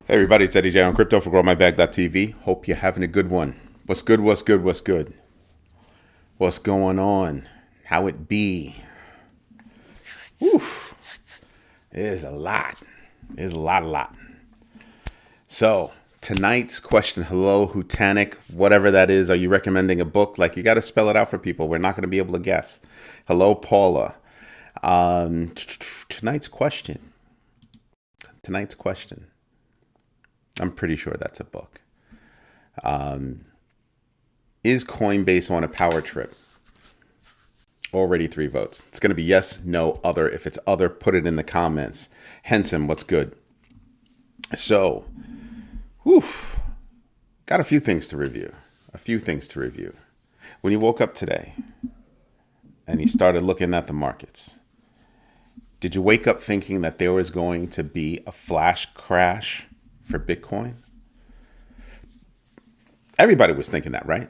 Hey everybody, it's Eddie J on Crypto for GrowMyBag.tv. Hope you're having a good one. What's good, what's good, what's good? What's going on? How it be? Whew. There's a lot. There's a lot. So, tonight's question, hello, Hutanic, whatever that is, are you recommending a book? Like, you got to spell it out for people. We're not going to be able to guess. Hello, Paula. Tonight's question. I'm pretty sure that's a book. Is Coinbase on a power trip? Already 3 votes. It's going to be yes, no, other. If it's other, put it in the comments. Henson, what's good? So, got a few things to review. When you woke up today and you started looking at the markets, did you wake up thinking that there was going to be a flash crash for Bitcoin? Everybody was thinking that, right?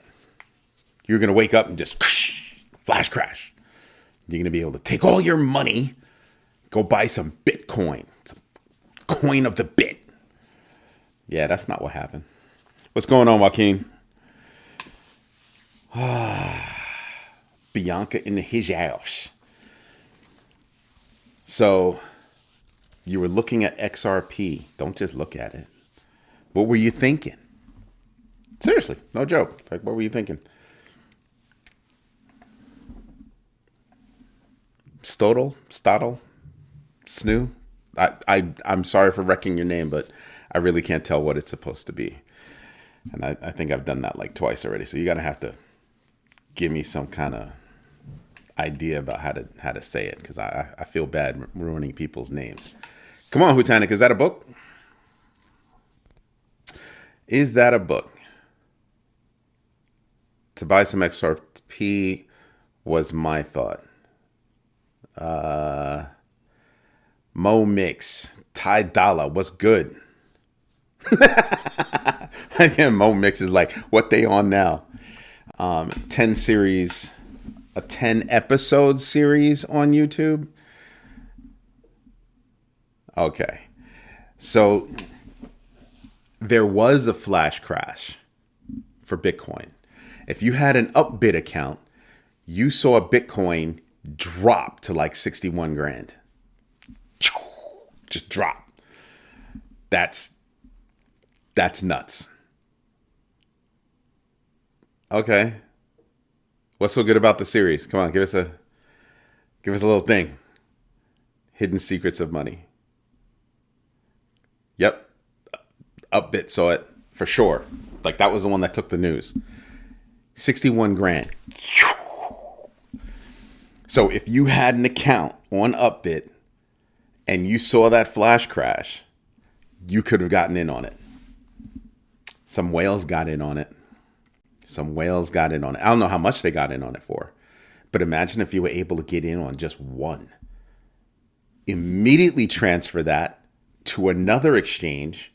You're going to wake up and just flash crash. You're going to be able to take all your money, go buy some Bitcoin, some coin of the bit. Yeah, that's not what happened. What's going on, Joaquin? Bianca in his house. So, you were looking at XRP. Don't just look at it. What were you thinking? Seriously, no joke. Like, what were you thinking? Stodel? Snoo? I'm sorry for wrecking your name, but I really can't tell what it's supposed to be. And I think I've done that like twice already. So you're going to have to give me some kind of idea about how to say it, because I feel bad ruining people's names. Come on, Hutanic, is that a book? Is that a book? To buy some XRP was my thought. Mo Mix, Ty Dollar, what's good? Again, Mo Mix is like, what they on now? 10 series, a 10 episode series on YouTube. Okay. So there was a flash crash for Bitcoin. If you had an Upbit account, you saw Bitcoin drop to like 61 grand. Just drop. That's nuts. Okay. What's so good about the series? Come on, give us a little thing. Hidden Secrets of Money. Yep. Upbit saw it for sure. Like, that was the one that took the news. 61 grand. So if you had an account on Upbit and you saw that flash crash, you could have gotten in on it. Some whales got in on it. I don't know how much they got in on it for, but imagine if you were able to get in on just one. Immediately transfer that to another exchange,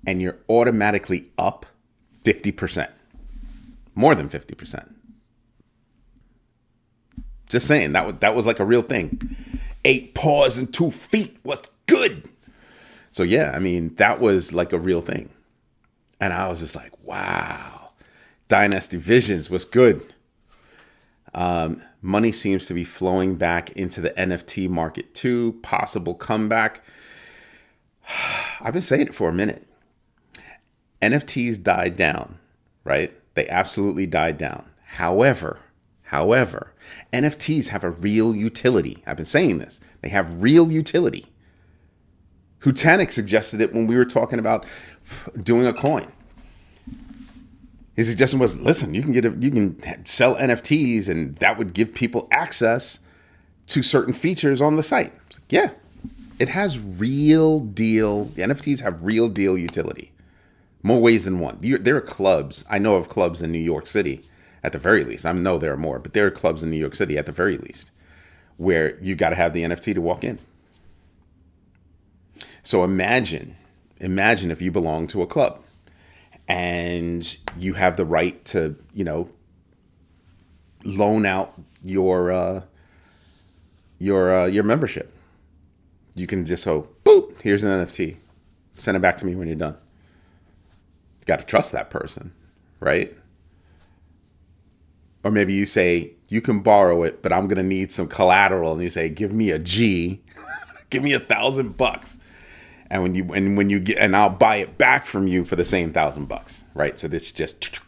and you're automatically up 50%. More than 50%. Just saying, that was like a real thing. 8 paws and 2 feet was good. So yeah, I mean, that was like a real thing. And I was just like, wow. Dynasty Visions was good. Money seems to be flowing back into the NFT market too. Possible comeback. I've been saying it for a minute. NFTs died down, right? They absolutely died down. However, NFTs have a real utility. I've been saying this. They have real utility. Hutanic suggested it when we were talking about doing a coin. His suggestion was, listen, you can sell NFTs, and that would give people access to certain features on the site. Like, yeah, it has real deal. The NFTs have real deal utility. More ways than one. There are clubs. I know of clubs in New York City, at the very least. I know there are more, but there are clubs in New York City, at the very least, where you got to have the NFT to walk in. So imagine if you belong to a club and you have the right to, loan out your membership. You can just boop, here's an NFT Send it back to me when you're done. You got to trust that person, right? Or maybe you say, you can borrow it, but I'm going to need some collateral. And you say, give me a G, give me $1,000. And when you get, and I'll buy it back from you for the same $1,000, right? So this just,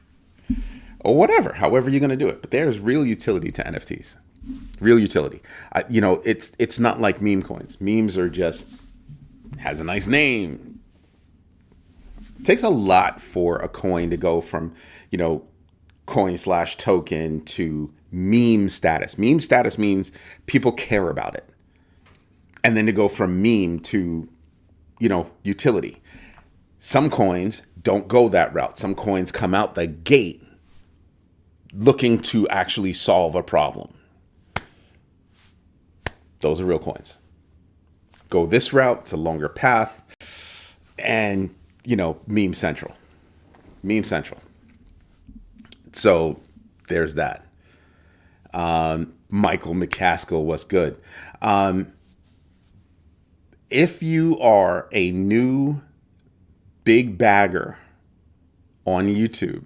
or whatever, however you're going to do it. But there's real utility to NFTs, real utility. It's not like meme coins. Memes are just, has a nice name. It takes a lot for a coin to go from, coin/token to meme status. Meme status means people care about it. And then to go from meme to, utility. Some coins don't go that route. Some coins come out the gate looking to actually solve a problem. Those are real coins. Go this route, it's a longer path. And, meme central. Meme central. So there's that. Michael McCaskill, what's good? If you are a new big bagger on YouTube,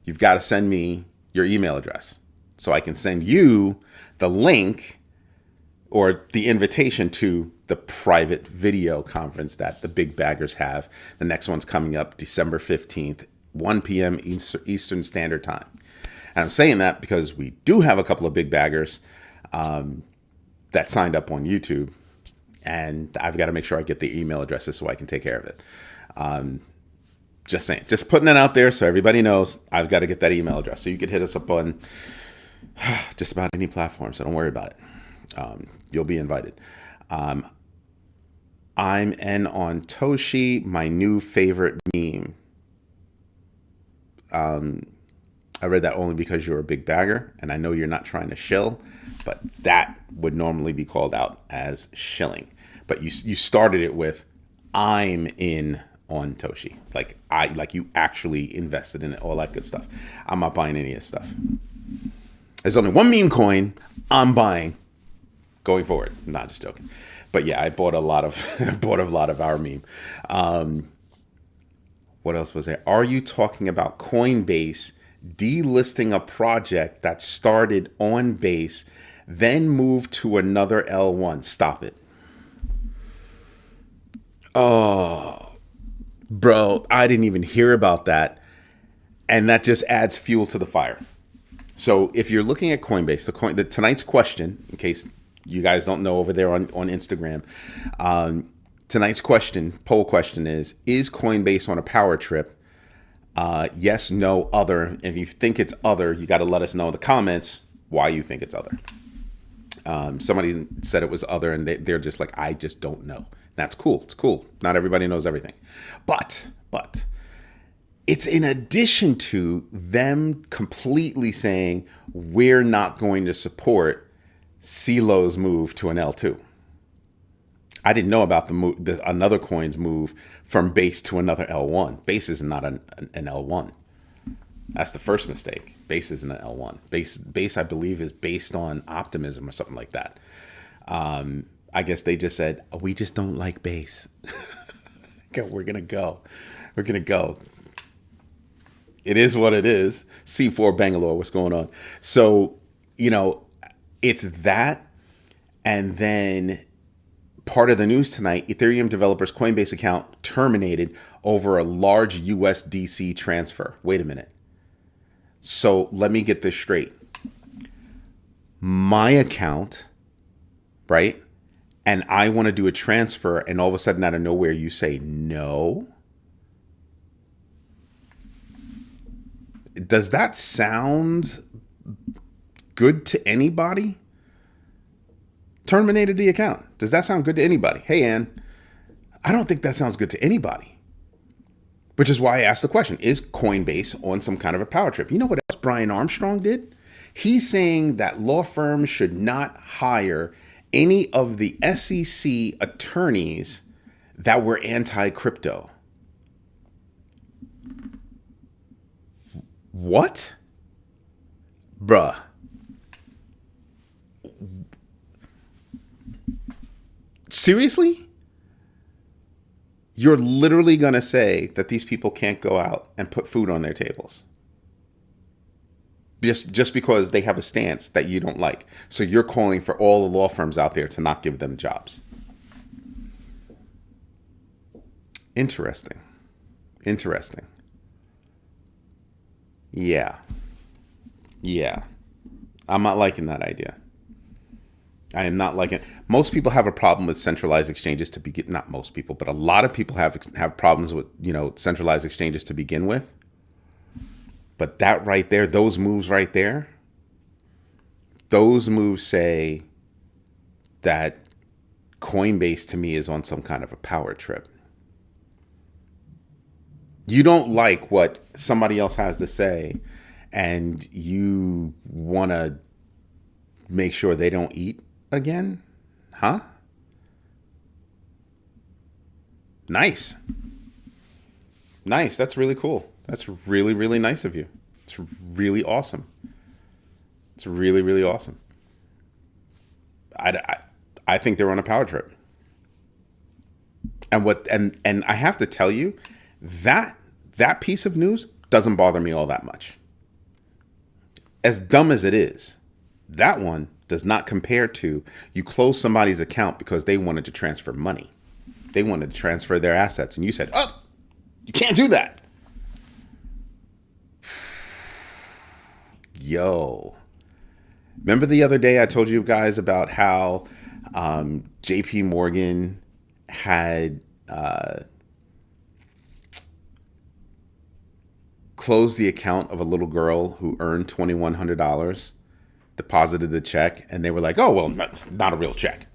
you've got to send me your email address so I can send you the link or the invitation to the private video conference that the big baggers have. The next one's coming up December 15th, 1 p.m. Eastern Standard Time. And I'm saying that because we do have a couple of big baggers that signed up on YouTube. And I've got to make sure I get the email addresses so I can take care of it. Just saying, just putting it out there so everybody knows I've got to get that email address. So you can hit us up on just about any platform. So don't worry about it. You'll be invited. I'm N on Toshi, my new favorite meme. I read that only because you're a big bagger, and I know you're not trying to shill, but that would normally be called out as shilling. But you started it with, I'm in on Toshi. Like you actually invested in it, all that good stuff. I'm not buying any of this stuff. There's only one meme coin I'm buying going forward. Not just joking. But yeah, I bought a lot of our meme. What else was there? Are you talking about Coinbase delisting a project that started on Base, then moved to another L1? Stop it. Oh, bro, I didn't even hear about that. And that just adds fuel to the fire. So if you're looking at Coinbase, tonight's question, in case you guys don't know over there on Instagram, tonight's poll question is Coinbase on a power trip? Yes, no, other. If you think it's other, you got to let us know in the comments why you think it's other. Somebody said it was other, and they're just like, I just don't know. That's cool. It's cool. Not everybody knows everything. But it's in addition to them completely saying, we're not going to support CeeLo's move to an L2. I didn't know about another coin's move from Base to another L1. Base is not an L1. That's the first mistake. Base isn't an L1. Base, I believe, is based on optimism or something like that. I guess they just said, we just don't like Base. We're going to go. It is what it is. C4 Bangalore, what's going on? So, it's that. And then part of the news tonight, Ethereum developer's Coinbase account terminated over a large USDC transfer. Wait a minute. So let me get this straight. My account, right? And I want to do a transfer, and all of a sudden out of nowhere you say no. Does that sound good to anybody? Terminated the account. Does that sound good to anybody? Hey, Ann, I don't think that sounds good to anybody. Which is why I asked the question, is Coinbase on some kind of a power trip? You know what else Brian Armstrong did? He's saying that law firms should not hire any of the SEC attorneys that were anti-crypto. What? Bruh. Seriously? You're literally going to say that these people can't go out and put food on their tables. Just because they have a stance that you don't like. So you're calling for all the law firms out there to not give them jobs. Interesting. Yeah. I'm not liking that idea. I am not liking it. Most people have a problem with centralized exchanges to begin. Not most people, but a lot of people have problems with, centralized exchanges to begin with. But that right there, those moves right there, those moves say that Coinbase to me is on some kind of a power trip. You don't like what somebody else has to say, and you want to make sure they don't eat again? Huh? Nice. That's really cool. That's really, really nice of you. It's really awesome. It's really, really awesome. I think they're on a power trip. And I have to tell you, that piece of news doesn't bother me all that much. As dumb as it is, that one does not compare to you close somebody's account because they wanted to transfer money. They wanted to transfer their assets. And you said, oh, you can't do that. Yo. Remember the other day I told you guys about how JP Morgan had closed the account of a little girl who earned $2,100, deposited the check, and they were like, oh, well, that's not a real check.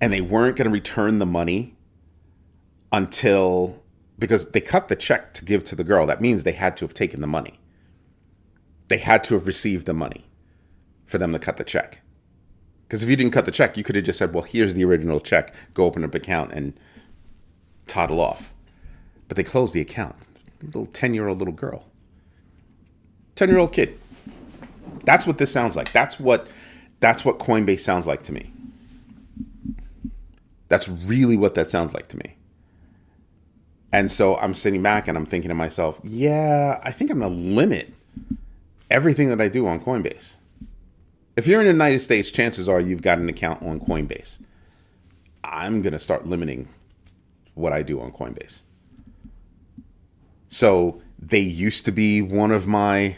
And they weren't going to return the money because they cut the check to give to the girl. That means they had to have taken the money. They had to have received the money for them to cut the check. Because if you didn't cut the check, you could have just said, well, here's the original check. Go open up an account and toddle off. But they closed the account. A little 10-year-old little girl. 10-year-old kid. That's what this sounds like. That's what Coinbase sounds like to me. That's really what that sounds like to me. And so I'm sitting back and I'm thinking to myself, yeah, I think I'm going to limit everything that I do on Coinbase. If you're in the United States, chances are you've got an account on Coinbase. I'm going to start limiting what I do on Coinbase. So they used to be one of my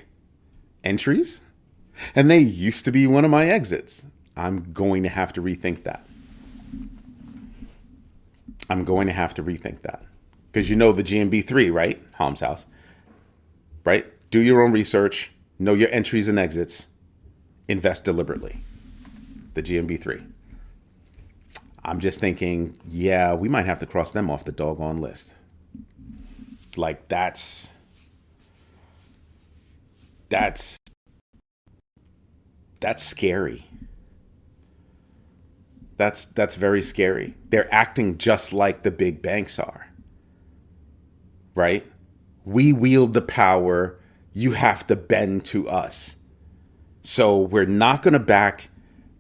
entries, and they used to be one of my exits. I'm going to have to rethink that. Because you know the GMB3, right? Holmes House. Right? Do your own research. Know your entries and exits. Invest deliberately. The GMB3. I'm just thinking, yeah, we might have to cross them off the doggone list. Like that's scary. That's very scary. They're acting just like the big banks are. Right? We wield the power. You have to bend to us. So we're not going to back,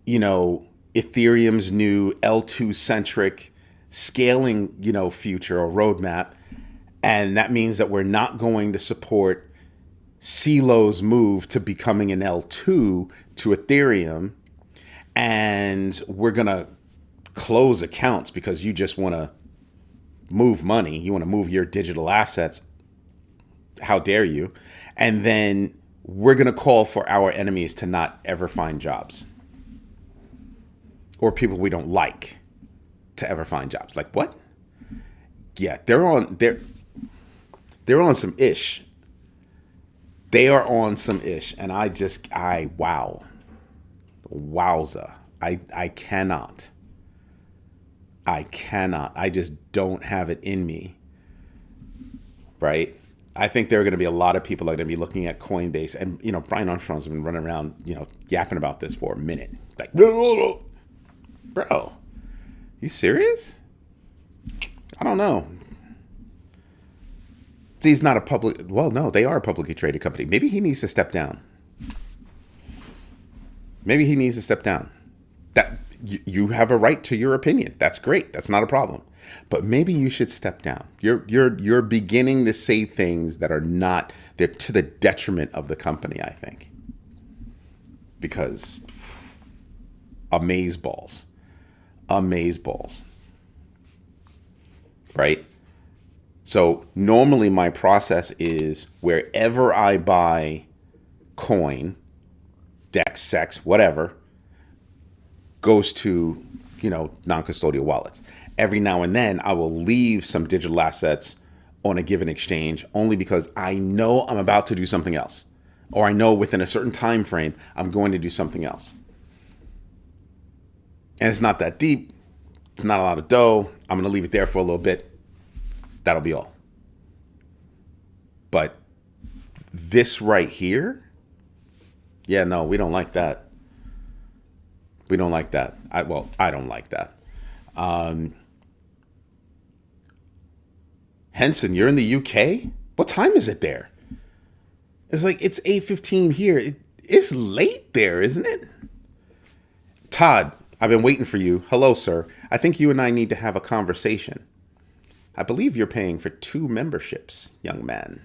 Ethereum's new L2 centric scaling, future or roadmap. And that means that we're not going to support CELO's move to becoming an L2 to Ethereum. And we're going to close accounts because you just want to move money. You want to move your digital assets. How dare you? And then we're going to call for our enemies to not ever find jobs. Or people we don't like to ever find jobs. Like what? Yeah, they're on some ish. They are on some ish. And wowza. I cannot. I just don't have it in me. Right? I think there are going to be a lot of people that are going to be looking at Coinbase. And, Brian Armstrong's been running around, yapping about this for a minute. Like, bro, you serious? I don't know. See, he's not a public... Well, no, they are a publicly traded company. Maybe he needs to step down. That you have a right to your opinion. That's great. That's not a problem. But maybe you should step down. You're beginning to say things that are not, they're to the detriment of the company, I think. Because amazeballs. Right? So normally my process is wherever I buy coin, DEX, SEX, whatever, goes to, non-custodial wallets. Every now and then I will leave some digital assets on a given exchange only because I know I'm about to do something else. Or I know within a certain time frame I'm going to do something else. And it's not that deep. It's not a lot of dough. I'm going to leave it there for a little bit. That'll be all. But this right here, yeah, no, we don't like that. We don't like that. I don't like that. Henson, you're in the UK? What time is it there? It's like, it's 8:15 here. It's late there, isn't it? Todd, I've been waiting for you. Hello, sir. I think you and I need to have a conversation. I believe you're paying for 2 memberships, young man.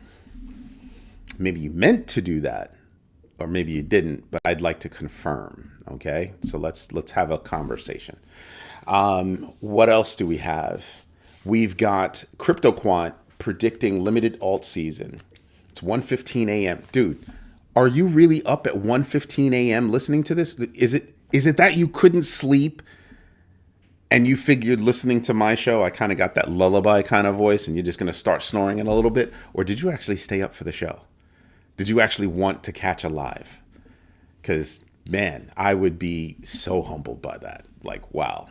Maybe you meant to do that, or maybe you didn't, but I'd like to confirm. Okay, so let's have a conversation. What else do we have? We've got CryptoQuant predicting limited alt season. It's 1:15 a.m. Dude, are you really up at 1:15 a.m. listening to this? Is it that you couldn't sleep and you figured listening to my show, I kind of got that lullaby kind of voice and you're just going to start snoring in a little bit? Or did you actually stay up for the show? Did you actually want to catch a live? Because, man, I would be so humbled by that. Like, wow.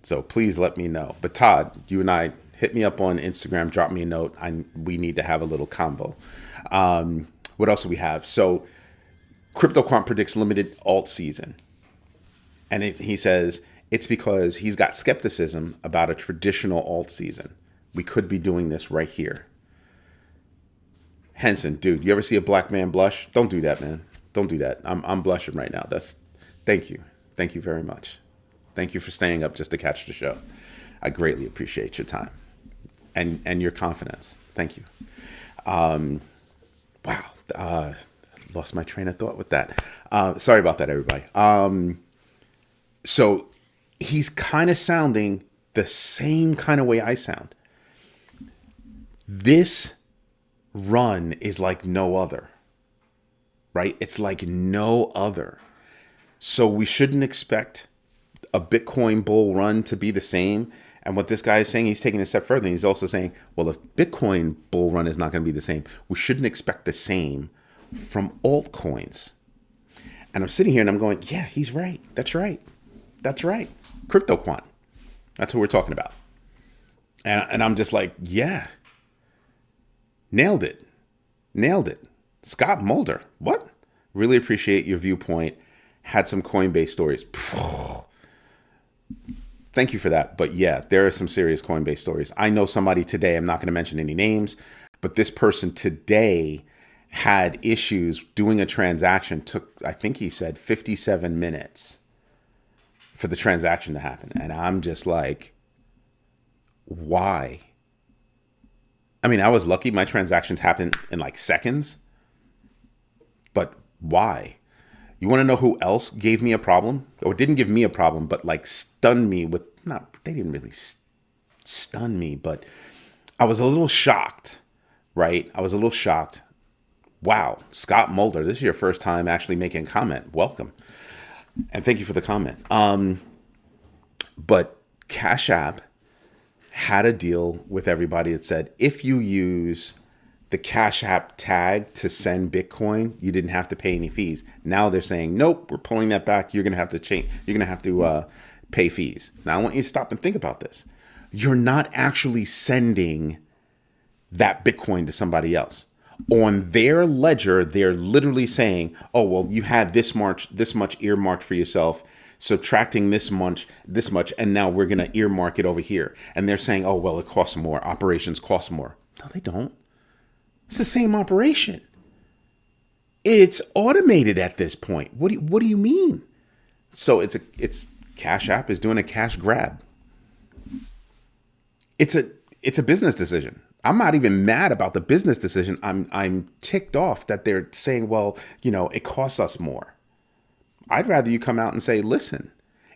So please let me know. But Todd, you and I, hit me up on Instagram, drop me a note. We need to have a little convo. What else do we have? So CryptoQuant predicts limited alt season. And he says it's because he's got skepticism about a traditional alt season. We could be doing this right here. Henson, dude, you ever see a black man blush? Don't do that, man. Don't do that. I'm blushing right now. Thank you. Thank you very much. Thank you for staying up just to catch the show. I greatly appreciate your time and your confidence. Thank you. Wow. Lost my train of thought with that. Sorry about that, everybody. So he's kind of sounding the same kind of way I sound. This run is like no other, right? It's like no other. So we shouldn't expect a Bitcoin bull run to be the same. And what this guy is saying, he's taking it a step further. And he's also saying, well, if Bitcoin bull run is not going to be the same, we shouldn't expect the same from altcoins. And I'm sitting here and I'm going, yeah, he's right. That's right. That's right. CryptoQuant. That's what we're talking about. And I'm just like, yeah. Nailed it. Scott Mulder. What? Really appreciate your viewpoint. Had some Coinbase stories. Thank you for that. But yeah, there are some serious Coinbase stories. I know somebody today, I'm not going to mention any names, but this person today had issues doing a transaction. Took, I think he said 57 minutes for the transaction to happen. And I'm just like, why? I mean, I was lucky. My transactions happened in like seconds. But why? You want to know who else gave me a problem? Or didn't give me a problem, but like stunned me with, they didn't really stun me, but I was a little shocked, right? I was a little shocked. Wow, Scott Mulder, this is your first time actually making a comment. Welcome. And thank you for the comment. But Cash App had a deal with everybody that said, if you use the Cash App tag to send Bitcoin, you didn't have to pay any fees. Now they're saying, nope, we're pulling that back. You're going to have to change. You're going to have to pay fees. Now I want you to stop and think about this. You're not actually sending that Bitcoin to somebody else. On their ledger, they're literally saying, oh, well, you had this much earmarked for yourself, subtracting this much, and now we're going to earmark it over here. And they're saying, oh, well, it costs more. Operations cost more. No, they don't. It's the same operation. It's automated at this point. What do you mean? So it's Cash App is doing a cash grab. It's a it's a business decision. I'm not even mad about the business decision. I'm ticked off that they're saying, well, it costs us more. I'd rather you come out and say, listen,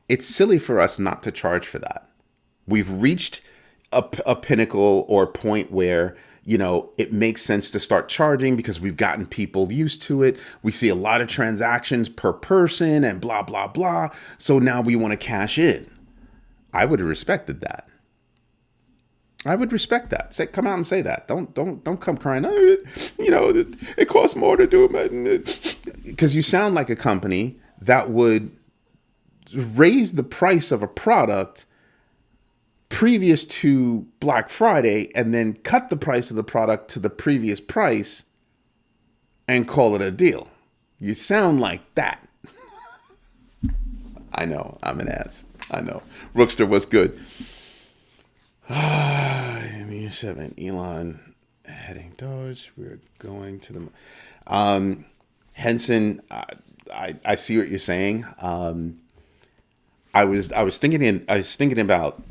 it's silly for us not to charge for that. We've reached a pinnacle or point where, it makes sense to start charging because we've gotten people used to it. We see a lot of transactions per person and blah, blah, blah. So now we want to cash in. I would have respected that. I would respect that. Come out and say that. Don't come crying. Oh, it costs more to do it, because you sound like a company that would raise the price of a product previous to Black Friday and then cut the price of the product to the previous price and call it a deal. You sound like that. I know. I'm an ass. I know. Rookster, what's good? 7 Elon heading Doge. We're going to the Henson. I see what you're saying. I was thinking about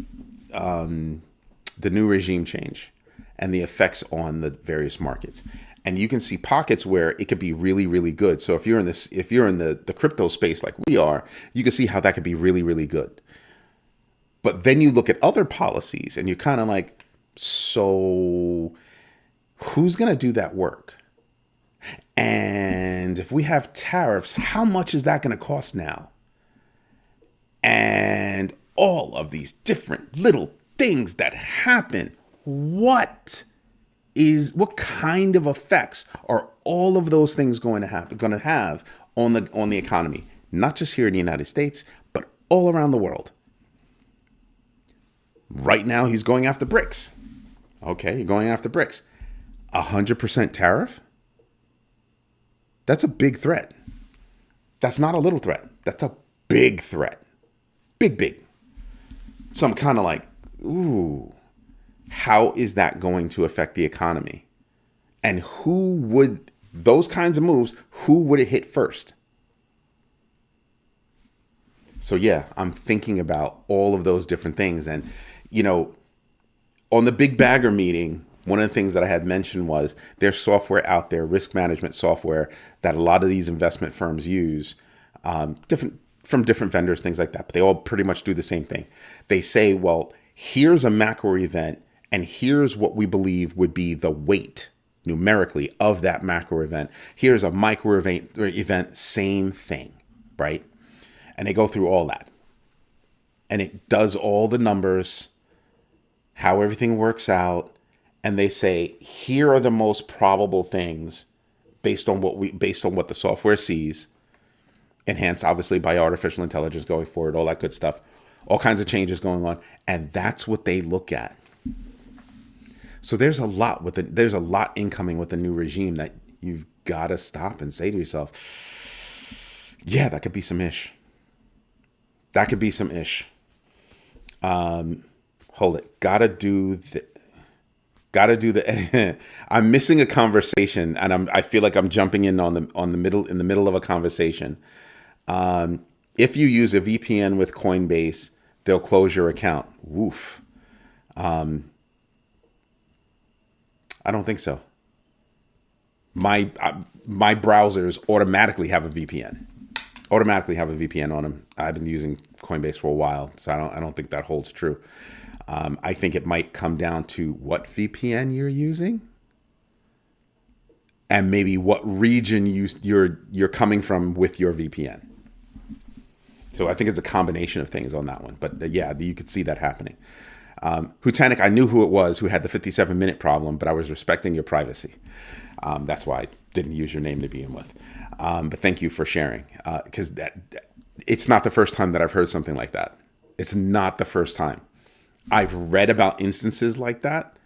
the new regime change and the effects on the various markets. And you can see pockets where it could be really, really good. So if you're in the crypto space like we are, you can see how that could be really, really good. But then you look at other policies and you're kind of like, so who's going to do that work? And if we have tariffs, how much is that going to cost now? And all of these different little things that happen, what kind of effects are all of those things going to have on the economy, not just here in the United States, but all around the world? Right now, he's going after BRICS. Okay, you're going after BRICS. 100% tariff? That's a big threat. That's not a little threat. That's a big threat. Big. So I'm kind of like, ooh, how is that going to affect the economy? And those kinds of moves, who would it hit first? So yeah, I'm thinking about all of those different things. And, on the Big Bagger meeting, one of the things that I had mentioned was there's software out there, risk management software, that a lot of these investment firms use, from different vendors, things like that. But they all pretty much do the same thing. They say, well, here's a macro event, and here's what we believe would be the weight numerically of that macro event. Here's a micro event, same thing, right? And they go through all that. And it does all the numbers, how everything works out, and they say, here are the most probable things based on what the software sees, enhanced obviously by artificial intelligence going forward, all that good stuff, all kinds of changes going on, and that's what they look at. So there's a lot incoming with the new regime that you've got to stop and say to yourself, yeah, that could be some ish. That could be some ish. Hold it. Gotta do the. I'm missing a conversation, and I feel like I'm jumping in in the middle of a conversation. If you use a VPN with Coinbase, they'll close your account. Woof. I don't think so. My browsers automatically have a VPN. On them. I've been using Coinbase for a while, so I don't think that holds true. I think it might come down to what VPN you're using, and maybe what region you're coming from with your VPN. So I think it's a combination of things on that one. But yeah, you could see that happening. Hutanic, I knew who it was who had the 57-minute problem, but I was respecting your privacy. That's why I didn't use your name to begin with. But thank you for sharing, because it's not the first time that I've heard something like that. It's not the first time. I've read about instances like that,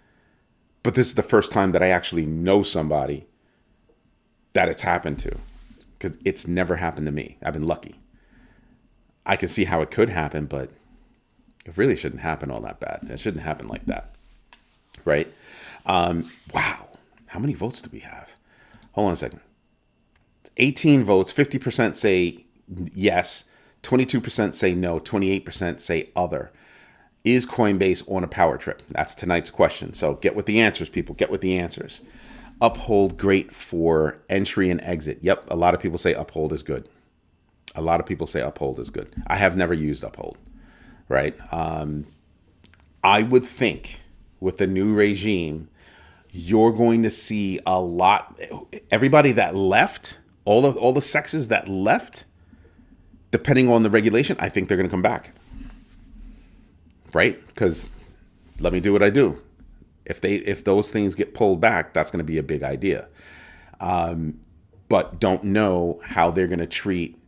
but this is the first time that I actually know somebody that it's happened to, because it's never happened to me. I've been lucky. I can see how it could happen, but it really shouldn't happen all that bad. It shouldn't happen like that, right? Wow. How many votes do we have? Hold on a second. 18 votes, 50% say yes, 22% say no, 28% say other. Is Coinbase on a power trip? That's tonight's question. So get with the answers, people. Get with the answers. Uphold, great for entry and exit. Yep, a lot of people say Uphold is good. A lot of people say Uphold is good. I have never used Uphold, right? I would think with the new regime, you're going to see a lot. Everybody that left, all the sexes that left, depending on the regulation, I think they're going to come back. Right? Because let me do what I do. If those things get pulled back, that's going to be a big idea. But don't know how they're going to treat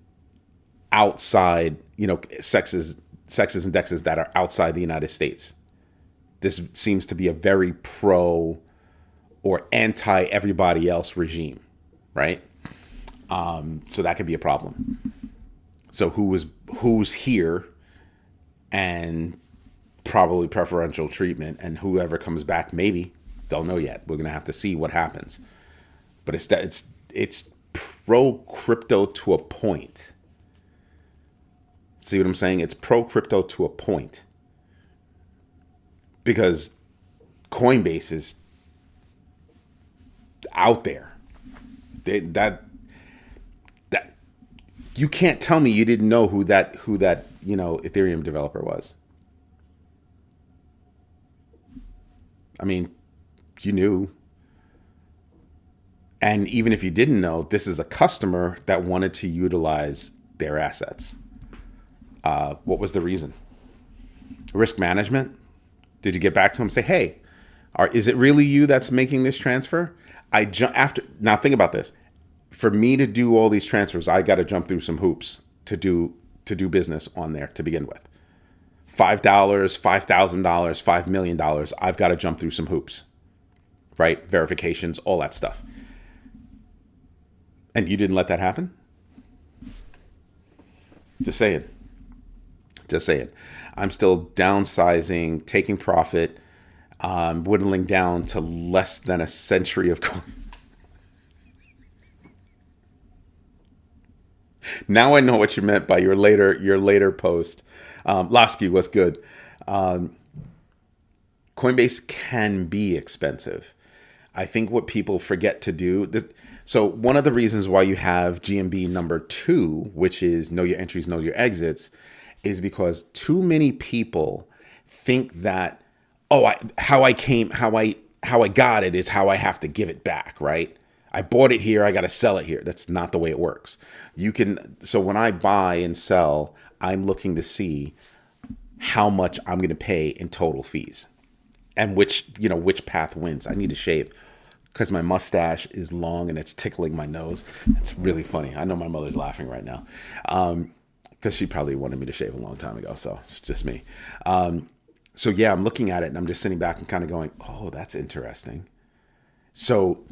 outside, sexes and dexes that are outside the United States. This seems to be a very pro or anti everybody else regime, right? So that could be a problem. So who's here and probably preferential treatment, and whoever comes back, maybe, don't know yet. We're gonna have to see what happens. But it's pro crypto to a point. See what I'm saying? It's pro crypto to a point, because Coinbase is out there. That you can't tell me you didn't know who that Ethereum developer was. I mean, you knew. And even if you didn't know, this is a customer that wanted to utilize their assets. What was the reason? Risk management? Did you get back to him and say, hey, is it really you that's making this transfer? Now think about this. For me to do all these transfers, I got to jump through some hoops to do business on there to begin with. $5, $5,000, $5 million. I've got to jump through some hoops, right? Verifications, all that stuff. And you didn't let that happen? Just saying. I'm still downsizing, taking profit, whittling down to less than a century of coin. Now I know what you meant by your later post. Lasky, what's good? Coinbase can be expensive. I think what people forget to do. So one of the reasons why you have GMB number 2, which is know your entries, know your exits, is because too many people think that, how I got it is how I have to give it back, right? I bought it here, I got to sell it here. That's not the way it works. So when I buy and sell, I'm looking to see how much I'm going to pay in total fees and which path wins. I need to shave because my mustache is long and it's tickling my nose. It's really funny. I know my mother's laughing right now because she probably wanted me to shave a long time ago. So it's just me. So yeah, I'm looking at it and I'm just sitting back and kind of going, oh, that's interesting. So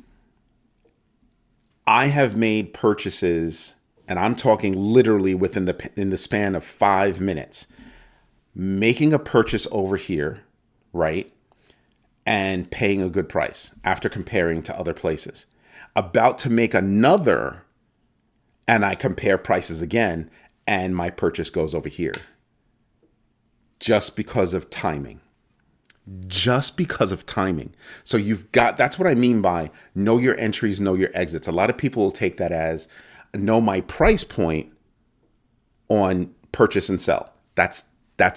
I have made purchases, and I'm talking literally in the span of 5 minutes, making a purchase over here, right? And paying a good price after comparing to other places. About to make another, and I compare prices again, and my purchase goes over here. Just because of timing. So that's what I mean by know your entries, know your exits. A lot of people will take that as know my price point on purchase and sell. That's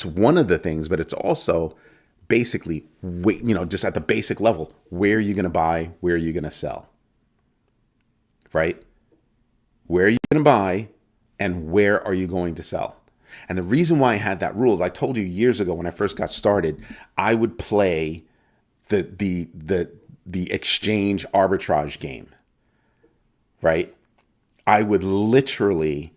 one of the things, but it's also basically, just at the basic level, where are you going to buy? Where are you going to sell? Right? Where are you going to buy and where are you going to sell? And the reason why I had that rule is I told you years ago when I first got started, I would play the exchange arbitrage game, right? I would literally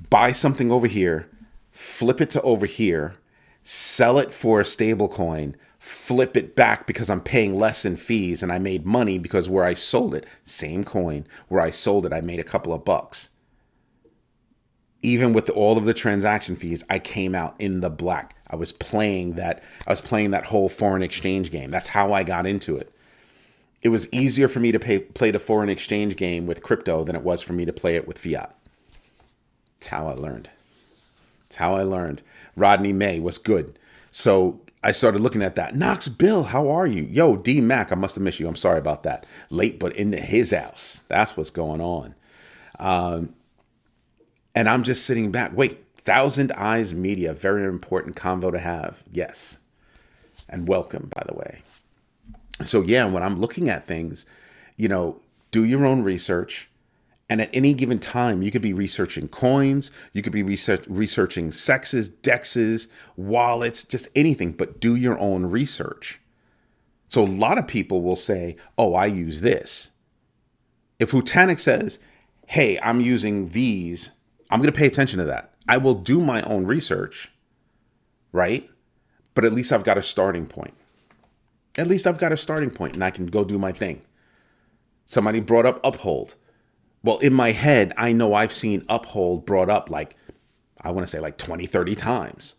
buy something over here, flip it to over here, sell it for a stable coin, flip it back because I'm paying less in fees and I made money because where I sold it, same coin, where I sold it, I made a couple of bucks. Even with all of the transaction fees, I came out in the black. I was playing that whole foreign exchange game. That's how I got into it. It was easier for me to play the foreign exchange game with crypto than it was for me to play it with fiat. It's how I learned. Rodney May was good. So I started looking at that. Knox Bill, how are you? Yo, D Mac, I must have missed you. I'm sorry about that. Late, but into his house. That's what's going on. And I'm just sitting back. Wait, Thousand Eyes Media, very important convo to have. Yes. And welcome, by the way. So yeah, when I'm looking at things, do your own research. And at any given time, you could be researching coins, you could be researching sexes, dexes, wallets, just anything, but do your own research. So a lot of people will say, oh, I use this. If Hutanic says, hey, I'm using these, I'm going to pay attention to that. I will do my own research, right? But at least I've got a starting point. At least I've got a starting point and I can go do my thing. Somebody brought up Uphold. Well, in my head, I know I've seen Uphold brought up like 20, 30 times.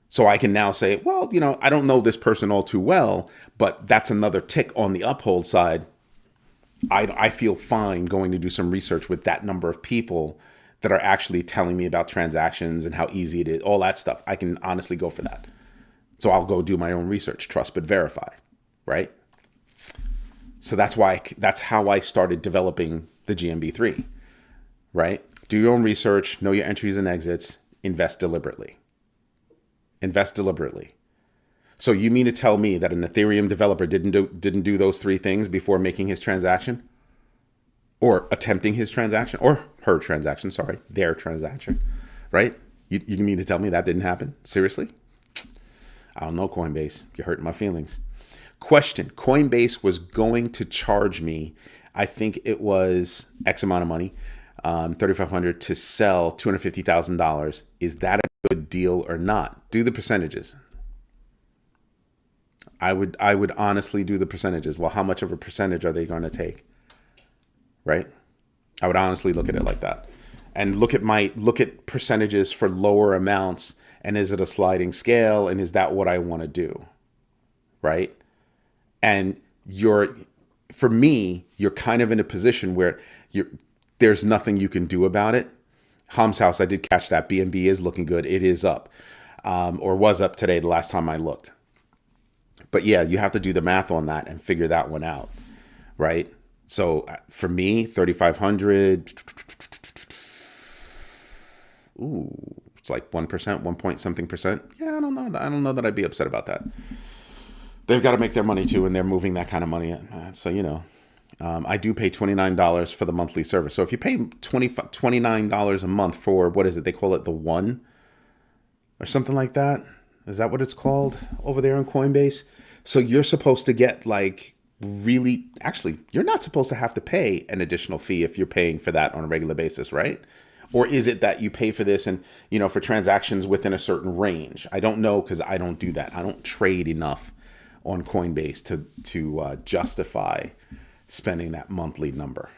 So I can now say, well, I don't know this person all too well, but that's another tick on the Uphold side. I feel fine going to do some research with that number of people that are actually telling me about transactions and how easy it is, all that stuff. I can honestly go for that. So I'll go do my own research, trust but verify, right? So that's how I started developing the GMB3, right? Do your own research, know your entries and exits, invest deliberately. Invest deliberately. So you mean to tell me that an Ethereum developer didn't do those three things before making his transaction? Or attempting his transaction? Or her transaction, sorry, their transaction, right? You mean to tell me that didn't happen? Seriously? I don't know, Coinbase. You're hurting my feelings. Question. Coinbase was going to charge me, I think it was X amount of money, $3,500 to sell $250,000. Is that a good deal or not? Do the percentages. I would honestly do the percentages. Well, how much of a percentage are they going to take? Right? I would honestly look at it like that. And look at percentages for lower amounts. And is it a sliding scale? And is that what I want to do? Right? And for me, you're kind of in a position where there's nothing you can do about it. Ham's House, I did catch that. BNB is looking good. It is up, or was up today the last time I looked. But yeah, you have to do the math on that and figure that one out, right? So for me, 3,500, ooh, it's like 1%, 1 point something percent. Yeah, I don't know. I don't know that I'd be upset about that. They've got to make their money too, and they're moving that kind of money. So, I do pay $29 for the monthly service. So if you pay $29 a month for, what is it? They call it the one or something like that. Is that what it's called over there on Coinbase? So you're supposed to get actually, you're not supposed to have to pay an additional fee if you're paying for that on a regular basis, right? Or is it that you pay for this and, for transactions within a certain range? I don't know because I don't do that. I don't trade enough on Coinbase to justify spending that monthly number.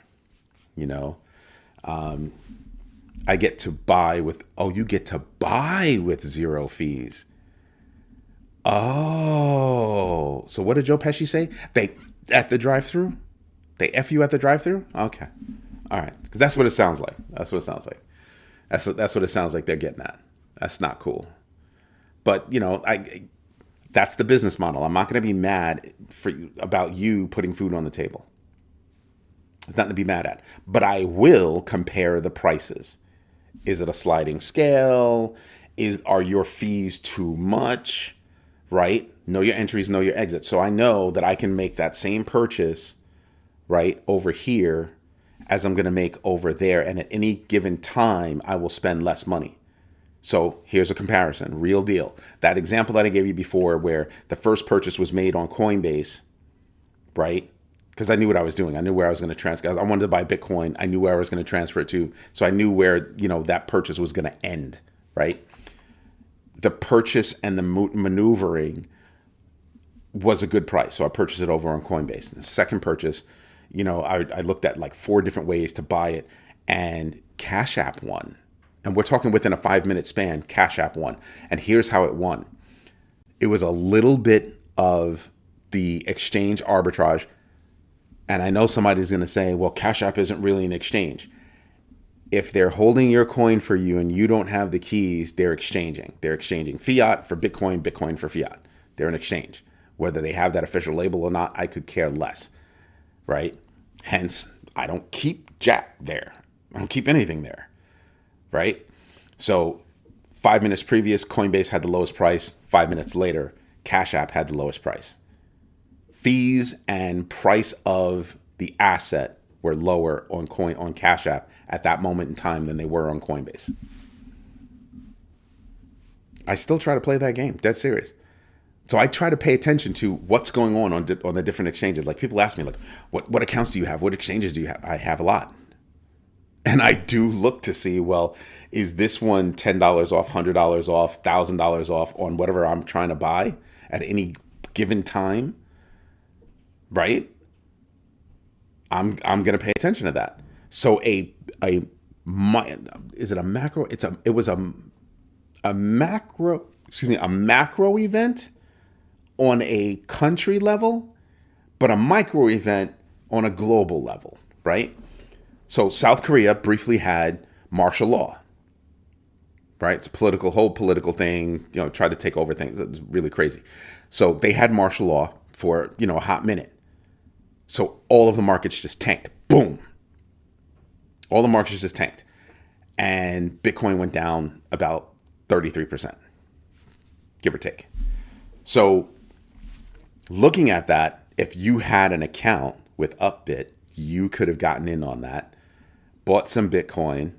I get to buy with, you get to buy with zero fees. Oh, so what did Joe Pesci say? They at the drive-thru? They F you at the drive-thru? Okay. All right. Because that's what it sounds like. That's what it sounds like. That's what it sounds like they're getting at. That's not cool. But, that's the business model. I'm not going to be mad about you putting food on the table. It's nothing to be mad at. But I will compare the prices. Is it a sliding scale? Are your fees too much? Right? Know your entries, know your exits. So I know that I can make that same purchase, right, over here as I'm going to make over there. And at any given time, I will spend less money. So here's a comparison, real deal. That example that I gave you before where the first purchase was made on Coinbase, right? Because I knew what I was doing. I knew where I was going to transfer. I wanted to buy Bitcoin. I knew where I was going to transfer it to. So I knew where, that purchase was going to end, right? The purchase and the maneuvering was a good price. So I purchased it over on Coinbase. The second purchase, I looked at like 4 different ways to buy it, and Cash App won. And we're talking within a 5-minute span, Cash App won. And here's how it won. It was a little bit of the exchange arbitrage. And I know somebody's going to say, well, Cash App isn't really an exchange. If they're holding your coin for you and you don't have the keys, they're exchanging. They're exchanging fiat for Bitcoin, Bitcoin for fiat. They're an exchange. Whether they have that official label or not, I could care less, right? Hence, I don't keep Jack there. I don't keep anything there, right? So 5 minutes previous, Coinbase had the lowest price. 5 minutes later, Cash App had the lowest price. Fees and price of the asset were lower on Cash App at that moment in time than they were on Coinbase. I still try to play that game, dead serious. So I try to pay attention to what's going on the different exchanges. Like people ask me, like, what accounts do you have? What exchanges do you have? I have a lot. And I do look to see, well, is this one $10 off, $100 off, $1,000 off on whatever I'm trying to buy at any given time, right? I'm going to pay attention to that. So is it a macro? It was a macro event on a country level, but a micro event on a global level, right? So South Korea briefly had martial law, right? It's a whole political thing, try to take over things. It's really crazy. So they had martial law for, a hot minute. So all of the markets just tanked. Boom. All the markets just tanked. And Bitcoin went down about 33%, give or take. So looking at that, if you had an account with Upbit, you could have gotten in on that, bought some Bitcoin,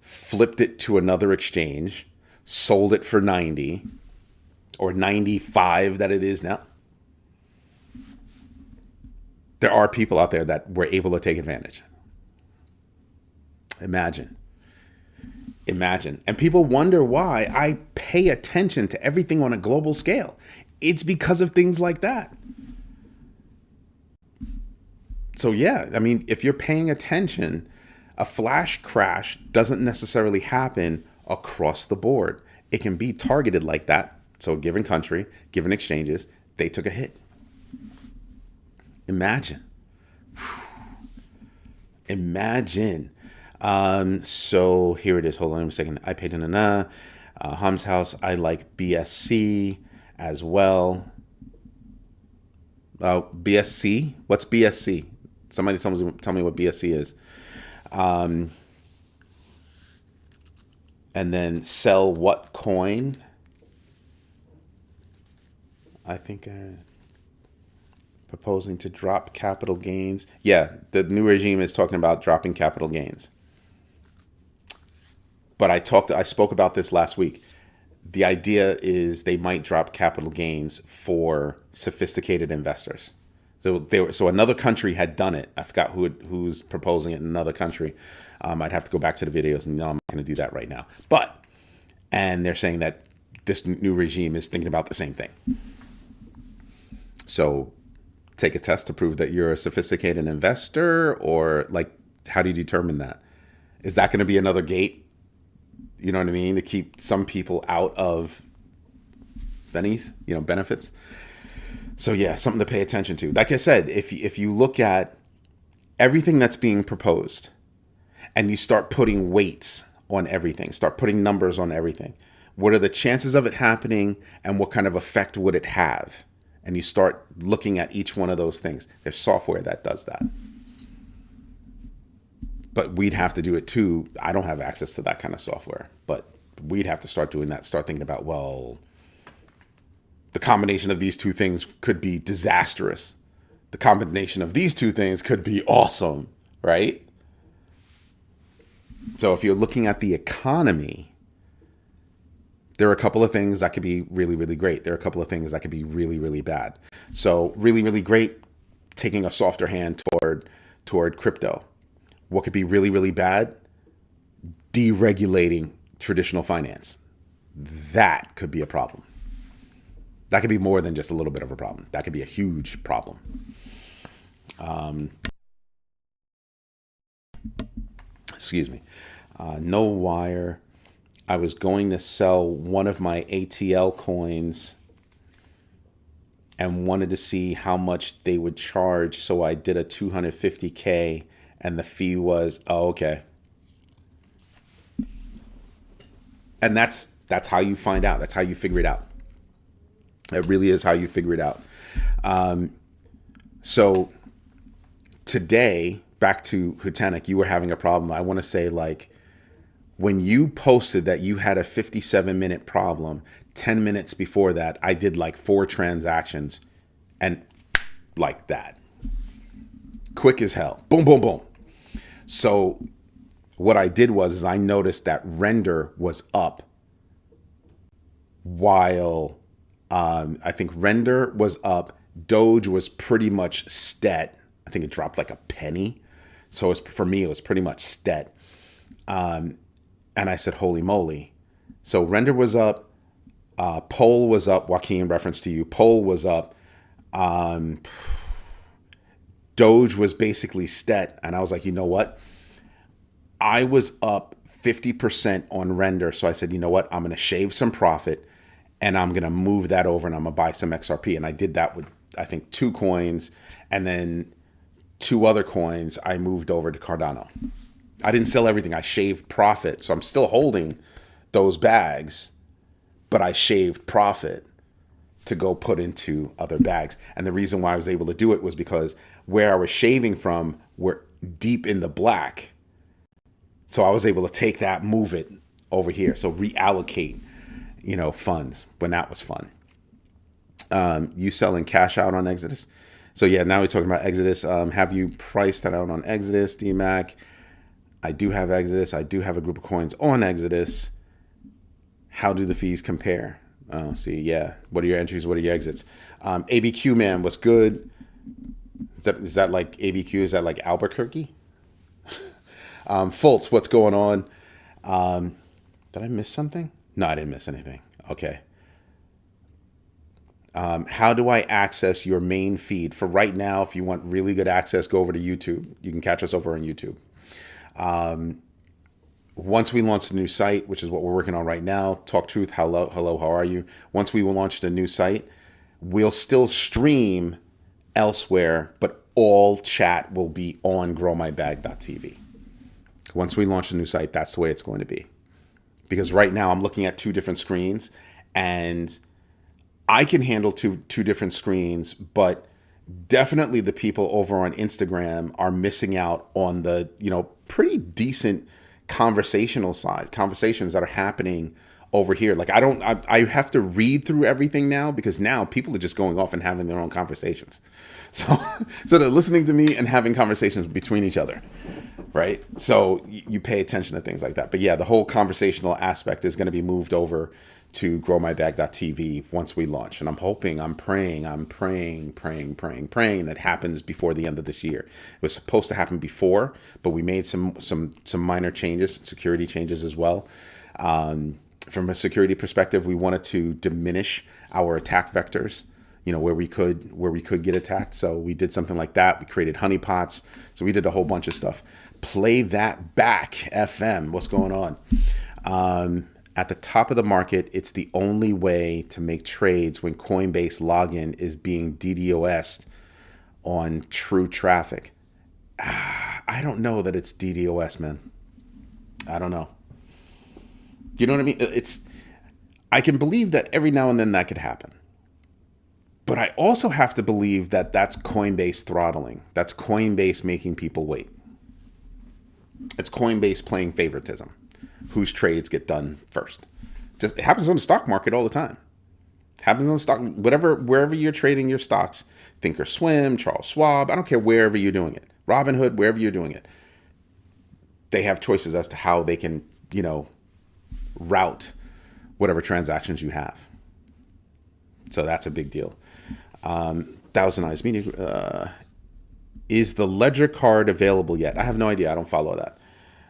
flipped it to another exchange, sold it for 90 or 95 that it is now. There are people out there that were able to take advantage. Imagine. And people wonder why I pay attention to everything on a global scale. It's because of things like that. So yeah, I mean, if you're paying attention, a flash crash doesn't necessarily happen across the board. It can be targeted like that. So a given country, given exchanges, they took a hit. Imagine. So here it is. Hold on a second. I paid Ham's house. I like BSC as well. BSC? What's BSC? Somebody tell me what BSC is. And then sell what coin? I think proposing to drop capital gains. Yeah, the new regime is talking about dropping capital gains. But I spoke about this last week. The idea is they might drop capital gains for sophisticated investors. So another country had done it. I forgot who's proposing it in another country. I'd have to go back to the videos, and no, I'm not going to do that right now. And they're saying that this new regime is thinking about the same thing. So take a test to prove that you're a sophisticated investor, or like, how do you determine that? Is that going to be another gate? You know what I mean? To keep some people out of benefits. So yeah, something to pay attention to. Like I said, if you look at everything that's being proposed and you start putting weights on everything, start putting numbers on everything, what are the chances of it happening and what kind of effect would it have? And you start looking at each one of those things. There's software that does that. But we'd have to do it too. I don't have access to that kind of software, but we'd have to start doing that, start thinking about, well, the combination of these two things could be disastrous. The combination of these two things could be awesome, right? So if you're looking at the economy, there are a couple of things that could be really, really great. There are a couple of things that could be really, really bad. So really, really great, taking a softer hand toward crypto. What could be really, really bad? Deregulating traditional finance. That could be a problem. That could be more than just a little bit of a problem. That could be a huge problem. Excuse me. No wire. I was going to sell one of my ATL coins and wanted to see how much they would charge. So I did a $250K and the fee was, oh, okay. And that's how you find out. That's how you figure it out. It really is how you figure it out. So today, back to Hutanic, you were having a problem. I want to say, like, when you posted that you had a 57-minute problem, 10 minutes before that, I did like 4 transactions, and like that. Quick as hell. Boom, boom, boom. So what I did was I noticed that render was up while I think render was up. Doge was pretty much stet. I think it dropped like a penny. So for me, it was pretty much stet. And I said, holy moly. So render was up. Poll was up. Joaquin, reference to you. Poll was up. Doge was basically stet. And I was like, you know what? I was up 50% on render. So I said, you know what? I'm going to shave some profit and I'm going to move that over and I'm going to buy some XRP. And I did that with, I think, 2 coins, and then 2 other coins I moved over to Cardano. I didn't sell everything. I shaved profit. So I'm still holding those bags, but I shaved profit to go put into other bags. And the reason why I was able to do it was because where I was shaving from were deep in the black. So I was able to take that, move it over here. So reallocate, funds when that was fun. You selling cash out on Exodus? So yeah, now we're talking about Exodus. Have you priced that out on Exodus, DMAC? I do have Exodus. I do have a group of coins on Exodus. How do the fees compare? Oh, see, yeah. What are your entries? What are your exits? ABQ, man, what's good? Is that like ABQ? Is that like Albuquerque? Fultz, what's going on? Did I miss something? No, I didn't miss anything. Okay. How do I access your main feed? For right now, if you want really good access, go over to YouTube. You can catch us over on YouTube. Once we launch a new site, which is what we're working on right now, Talk Truth, hello, how are you? Once we launch a new site, we'll still stream elsewhere, but all chat will be on growmybag.tv. Once we launch a new site, that's the way it's going to be. Because right now I'm looking at 2 different screens, and I can handle two different screens, but definitely the people over on Instagram are missing out on the, pretty decent conversations that are happening over here. Like I have to read through everything now because now people are just going off and having their own conversations. So they're listening to me and having conversations between each other. Right. So you pay attention to things like that. But yeah, the whole conversational aspect is going to be moved over to growmybag.tv once we launch. And I'm praying that happens before the end of this year. It was supposed to happen before, but we made some minor changes, security changes as well. From a security perspective, we wanted to diminish our attack vectors, where we could get attacked. So we did something like that. We created honeypots. So we did a whole bunch of stuff. Play that back, FM. What's going on? At the top of the market, it's the only way to make trades when Coinbase login is being DDoS'd on true traffic. I don't know that it's DDoS, man. I don't know. You know what I mean? I can believe that every now and then that could happen. But I also have to believe that that's Coinbase throttling. That's Coinbase making people wait. It's Coinbase playing favoritism. Whose trades get done first. It happens on the stock market all the time. Happens on the stock, wherever you're trading your stocks. Thinkorswim, Charles Schwab, I don't care wherever you're doing it. Robinhood, wherever you're doing it. They have choices as to how they can, route whatever transactions you have. So that's a big deal. Thousand Eyes Media. Is the Ledger card available yet? I have no idea. I don't follow that.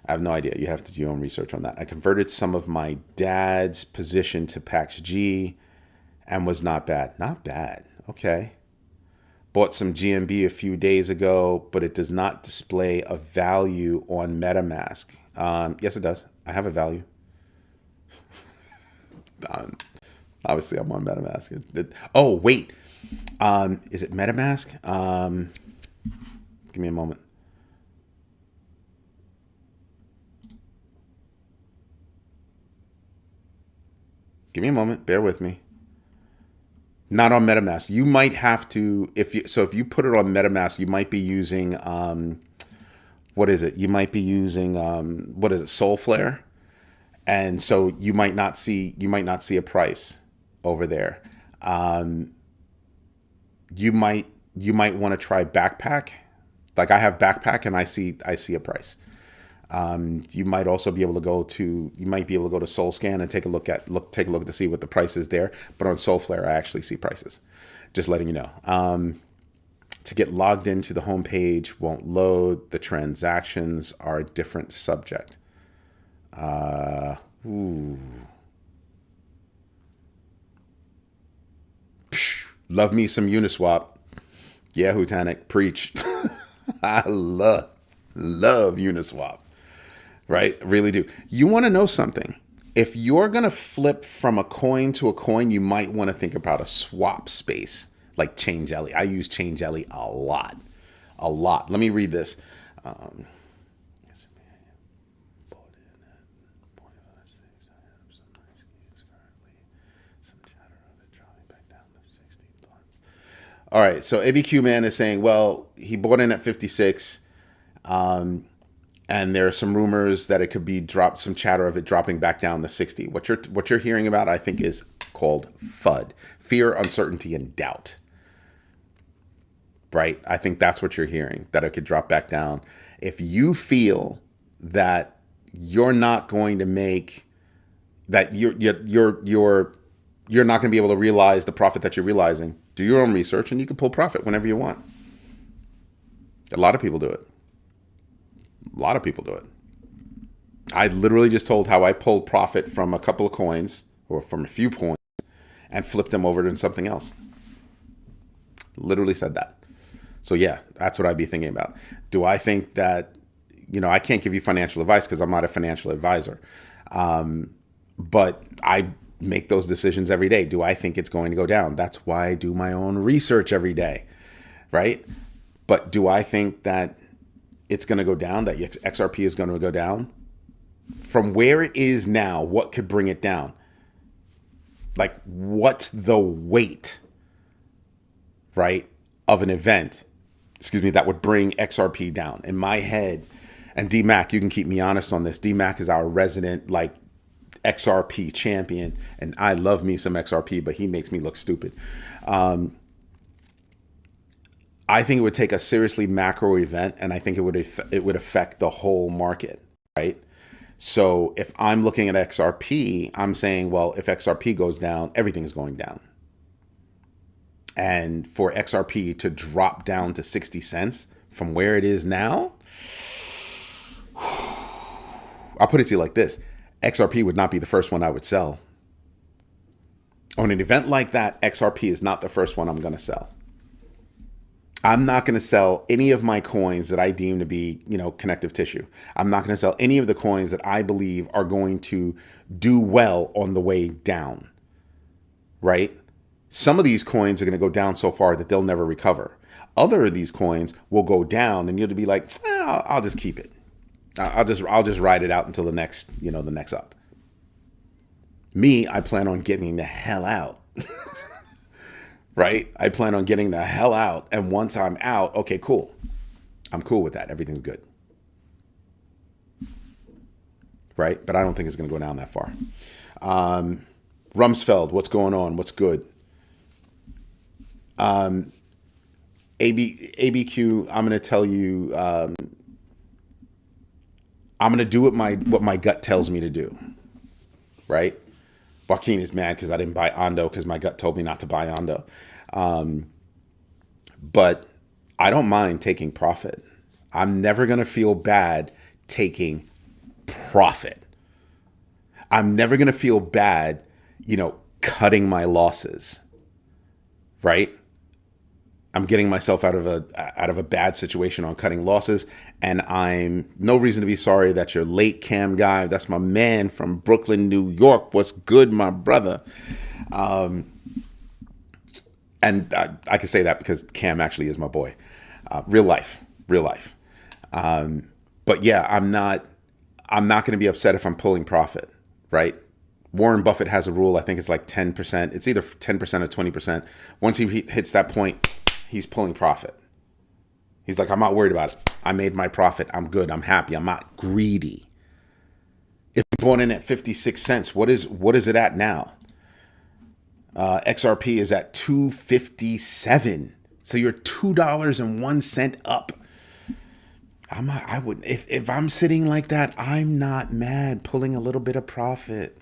I have no idea. You have to do your own research on that. I converted some of my dad's position to Pax G and was not bad. Not bad. Okay. Bought some GMB a few days ago, but it does not display a value on MetaMask. Yes, it does. I have a value. Obviously, I'm on MetaMask. Oh, wait. Is it MetaMask? Give me a moment. Give me a moment. Bear with me. Not on MetaMask. You might have to, if you put it on MetaMask, you might be using, what is it? You might be using, what is it? Soulflare. And so you might not see a price over there. You might want to try Backpack. Like I have Backpack and I see a price. You might also be able to go to SoulScan and take a look to see what the price is there. But on Soulflare, I actually see prices. Just letting you know. To get logged into the homepage won't load. The transactions are a different subject. Ooh. Love me some Uniswap. Yeah, Hutanic, preach. I love Uniswap. Right? Really do. You want to know something? If you're going to flip from a coin to a coin, you might want to think about a swap space like ChangeLly. I use ChangeLly a lot. Let me read this. All right, so ABQ Man is saying, well, he bought in at 56, and there are some rumors that it could be dropped, some chatter of it dropping back down to 60. What you're hearing about, I think, is called FUD, fear, uncertainty, and doubt. Right? I think that's what you're hearing, that it could drop back down. If you feel that you're not going to make, that you're not going to be able to realize the profit that you're realizing, do your own research and you can pull profit whenever you want. A lot of people do it. I literally just told how I pulled profit from a couple of coins or from a few coins and flipped them over to something else. Literally said that. So yeah, that's what I'd be thinking about. Do I think that, I can't give you financial advice because I'm not a financial advisor. But I make those decisions every day. Do I think it's going to go down? That's why I do my own research every day, right? But do I think that it's going to go down, that XRP is going to go down? From where it is now, what could bring it down? Like, what's the weight, right, of an event, that would bring XRP down? In my head, and D-Mac, you can keep me honest on this. D-Mac is our resident, XRP champion, and I love me some XRP, but he makes me look stupid. I think it would take a seriously macro event, and I think it would affect the whole market, right? So if I'm looking at XRP, I'm saying, well, if XRP goes down, everything is going down. And for XRP to drop down to 60 cents from where it is now, I'll put it to you like this. XRP would not be the first one I would sell. On an event like that, XRP is not the first one I'm going to sell. I'm not going to sell any of my coins that I deem to be, connective tissue. I'm not going to sell any of the coins that I believe are going to do well on the way down, right? Some of these coins are going to go down so far that they'll never recover. Other of these coins will go down and you'll be like, I'll just keep it. I'll just ride it out until the next up. Me, I plan on getting the hell out. Right? I plan on getting the hell out. And once I'm out, okay, cool. I'm cool with that. Everything's good. Right? But I don't think it's going to go down that far. Rumsfeld, what's going on? What's good? ABQ, I'm going to tell you, I'm going to do what my gut tells me to do, right? Joaquin is mad because I didn't buy Ondo because my gut told me not to buy Ondo. But I don't mind taking profit. I'm never going to feel bad taking profit. I'm never going to feel bad, cutting my losses, right? I'm getting myself out of a bad situation on cutting losses, and I'm no reason to be sorry that you're late, Cam guy. That's my man from Brooklyn, New York. What's good, my brother? And I can say that because Cam actually is my boy. Real life. But yeah, I'm not going to be upset if I'm pulling profit, right? Warren Buffett has a rule. I think it's like 10%. It's either 10% or 20%. Once he hits that point, he's pulling profit. He's like, I'm not worried about it. I made my profit. I'm good. I'm happy. I'm not greedy. If you bought in at 56 cents, what is it at now? XRP is at 257. So you're $2.01 up. I wouldn't, if I'm sitting like that, I'm not mad pulling a little bit of profit.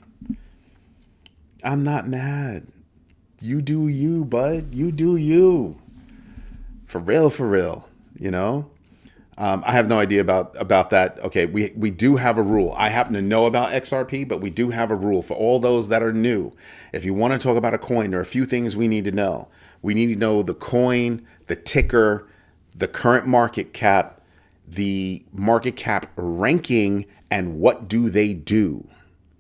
I'm not mad. You do you, bud. You do you. For real, you know? I have no idea about that. Okay, we do have a rule. I happen to know about XRP, but we do have a rule for all those that are new. If you want to talk about a coin, there are a few things we need to know. We need to know the coin, the ticker, the current market cap, the market cap ranking, and what do they do,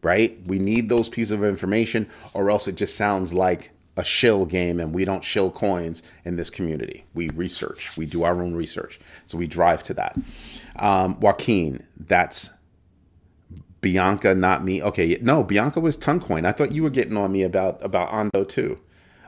right? We need those pieces of information, or else it just sounds like a shill game, and we don't shill coins in this community. We research. We do our own research. So we drive to that. Joaquin, that's Bianca, not me. Okay, no, Bianca was Toncoin. I thought you were getting on me about Ondo too.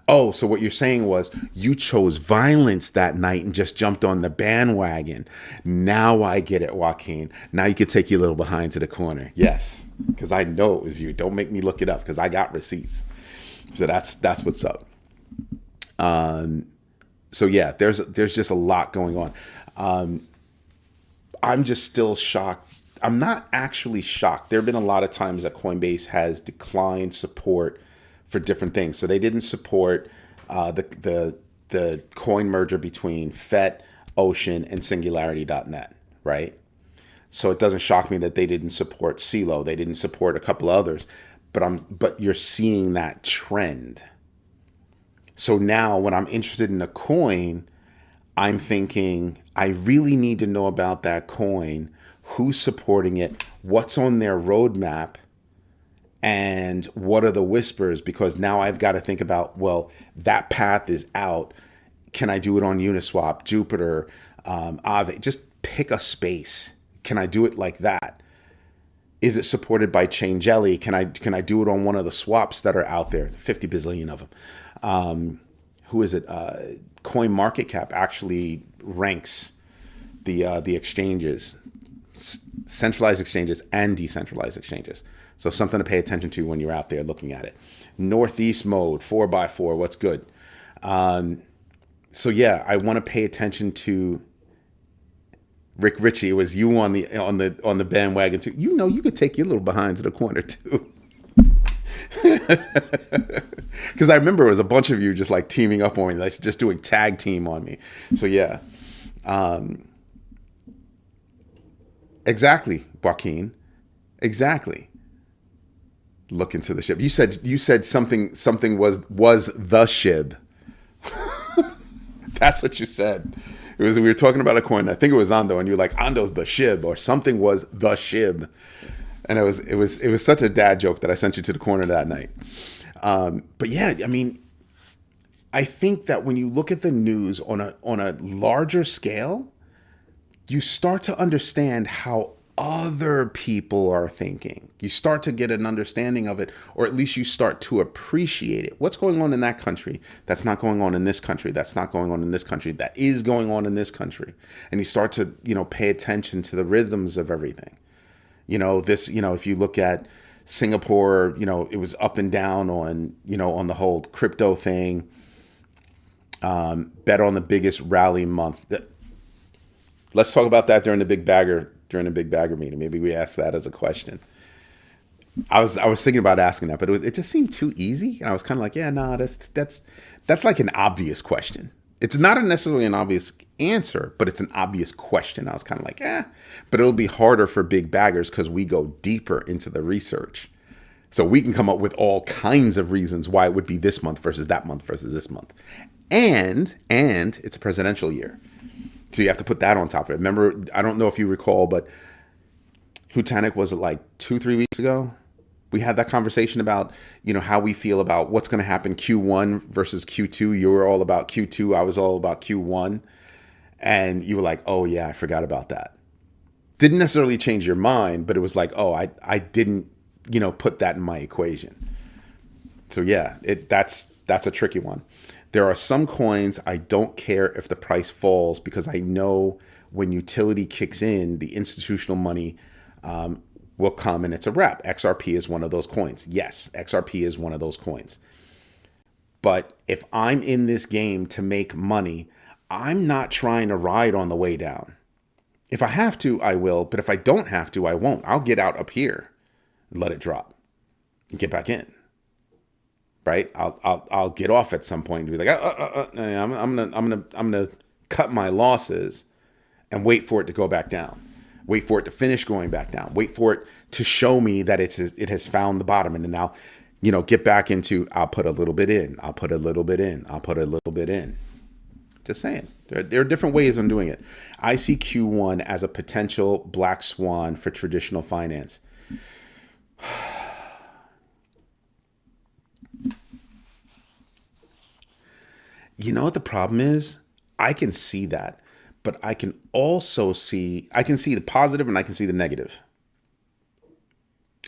Oh, so what you're saying was you chose violence that night and just jumped on the bandwagon. Now I get it, Joaquin. Now you can take your little behind to the corner. Yes, because I know it was you. Don't make me look it up because I got receipts. So that's what's up. So yeah, there's just a lot going on. I'm just still shocked. I'm not actually shocked. There have been a lot of times that Coinbase has declined support for different things. So they didn't support the coin merger between FET, Ocean, and Singularity.net, right? So it doesn't shock me that they didn't support CeeLo. They didn't support a couple others. But you're seeing that trend. So now when I'm interested in a coin, I'm thinking, I really need to know about that coin, who's supporting it, what's on their roadmap, and what are the whispers? Because now I've got to think about, well, that path is out. Can I do it on Uniswap, Jupiter, Aave? Just pick a space. Can I do it like that? Is it supported by Chain Jelly? Can I do it on one of the swaps that are out there? 50 bazillion of them. Who is it? Coin Market Cap actually ranks the exchanges, centralized exchanges and decentralized exchanges. So something to pay attention to when you're out there looking at it. Northeast mode, 4x4. What's good? So yeah, I want to pay attention to Rick Ritchie. It was you on the bandwagon too. You know, you could take your little behind to the corner too. Because I remember it was a bunch of you just like teaming up on me, like just doing tag team on me. So yeah, exactly, Joaquin, exactly. Look into the ship. You said something was the SHIB. That's what you said. It was, we were talking about a coin. I think it was Ondo, and you were like, Ondo's the SHIB, or something was the SHIB. And it was such a dad joke that I sent you to the corner that night. But yeah, I mean, I think that when you look at the news on a larger scale, you start to understand how other people are thinking. You start to get an understanding of it, or at least you start to appreciate it. What's going on in that country that's not going on in this country, that's not going on in this country, that is going on in this country. And you start to, pay attention to the rhythms of everything. If you look at Singapore, it was up and down on the whole crypto thing. Bet on the biggest rally month. Let's talk about that during the big bagger meeting. Maybe we ask that as a question. I was thinking about asking that, but it just seemed too easy, and I was kind of like, yeah, no, that's like an obvious question. It's not necessarily an obvious answer, but it's an obvious question. I was kind of like, but it'll be harder for big baggers because we go deeper into the research. So we can come up with all kinds of reasons why it would be this month versus that month versus this month. And it's a presidential year. So you have to put that on top of it. Remember, I don't know if you recall, but Hutanic, was it like 2-3 weeks ago? We had that conversation about, how we feel about what's going to happen Q1 versus Q2. You were all about Q2. I was all about Q1. And you were like, oh, yeah, I forgot about that. Didn't necessarily change your mind, but it was like, oh, I didn't put that in my equation. So yeah, that's a tricky one. There are some coins I don't care if the price falls, because I know when utility kicks in, the institutional money will come and it's a wrap. XRP is one of those coins. Yes, XRP is one of those coins. But if I'm in this game to make money, I'm not trying to ride on the way down. If I have to, I will. But if I don't have to, I won't. I'll get out up here and let it drop and get back in. Right? I'll get off at some point and be like, I'm gonna cut my losses and wait for it to go back down. Wait for it to finish going back down. Wait for it to show me that it has found the bottom, and then now, get back into, I'll put a little bit in, I'll put a little bit in, I'll put a little bit in. Just saying. There are different ways of doing it. I see Q1 as a potential black swan for traditional finance. You know what the problem is? I can see that, but I can also see the positive and I can see the negative.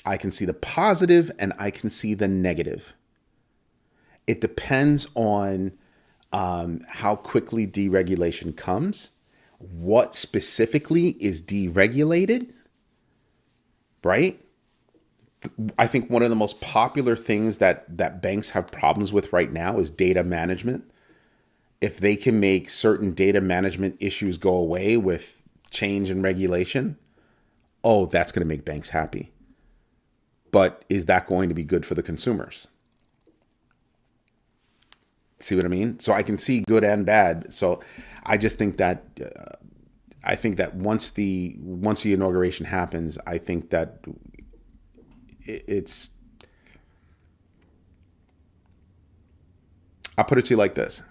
I can see the positive and I can see the negative. It depends on how quickly deregulation comes, what specifically is deregulated, right? I think one of the most popular things that banks have problems with right now is data management. If they can make certain data management issues go away with change in regulation, that's going to make banks happy. But is that going to be good for the consumers? See what I mean? So I can see good and bad. So I just think that once the inauguration happens, I think that I'll put it to you like this.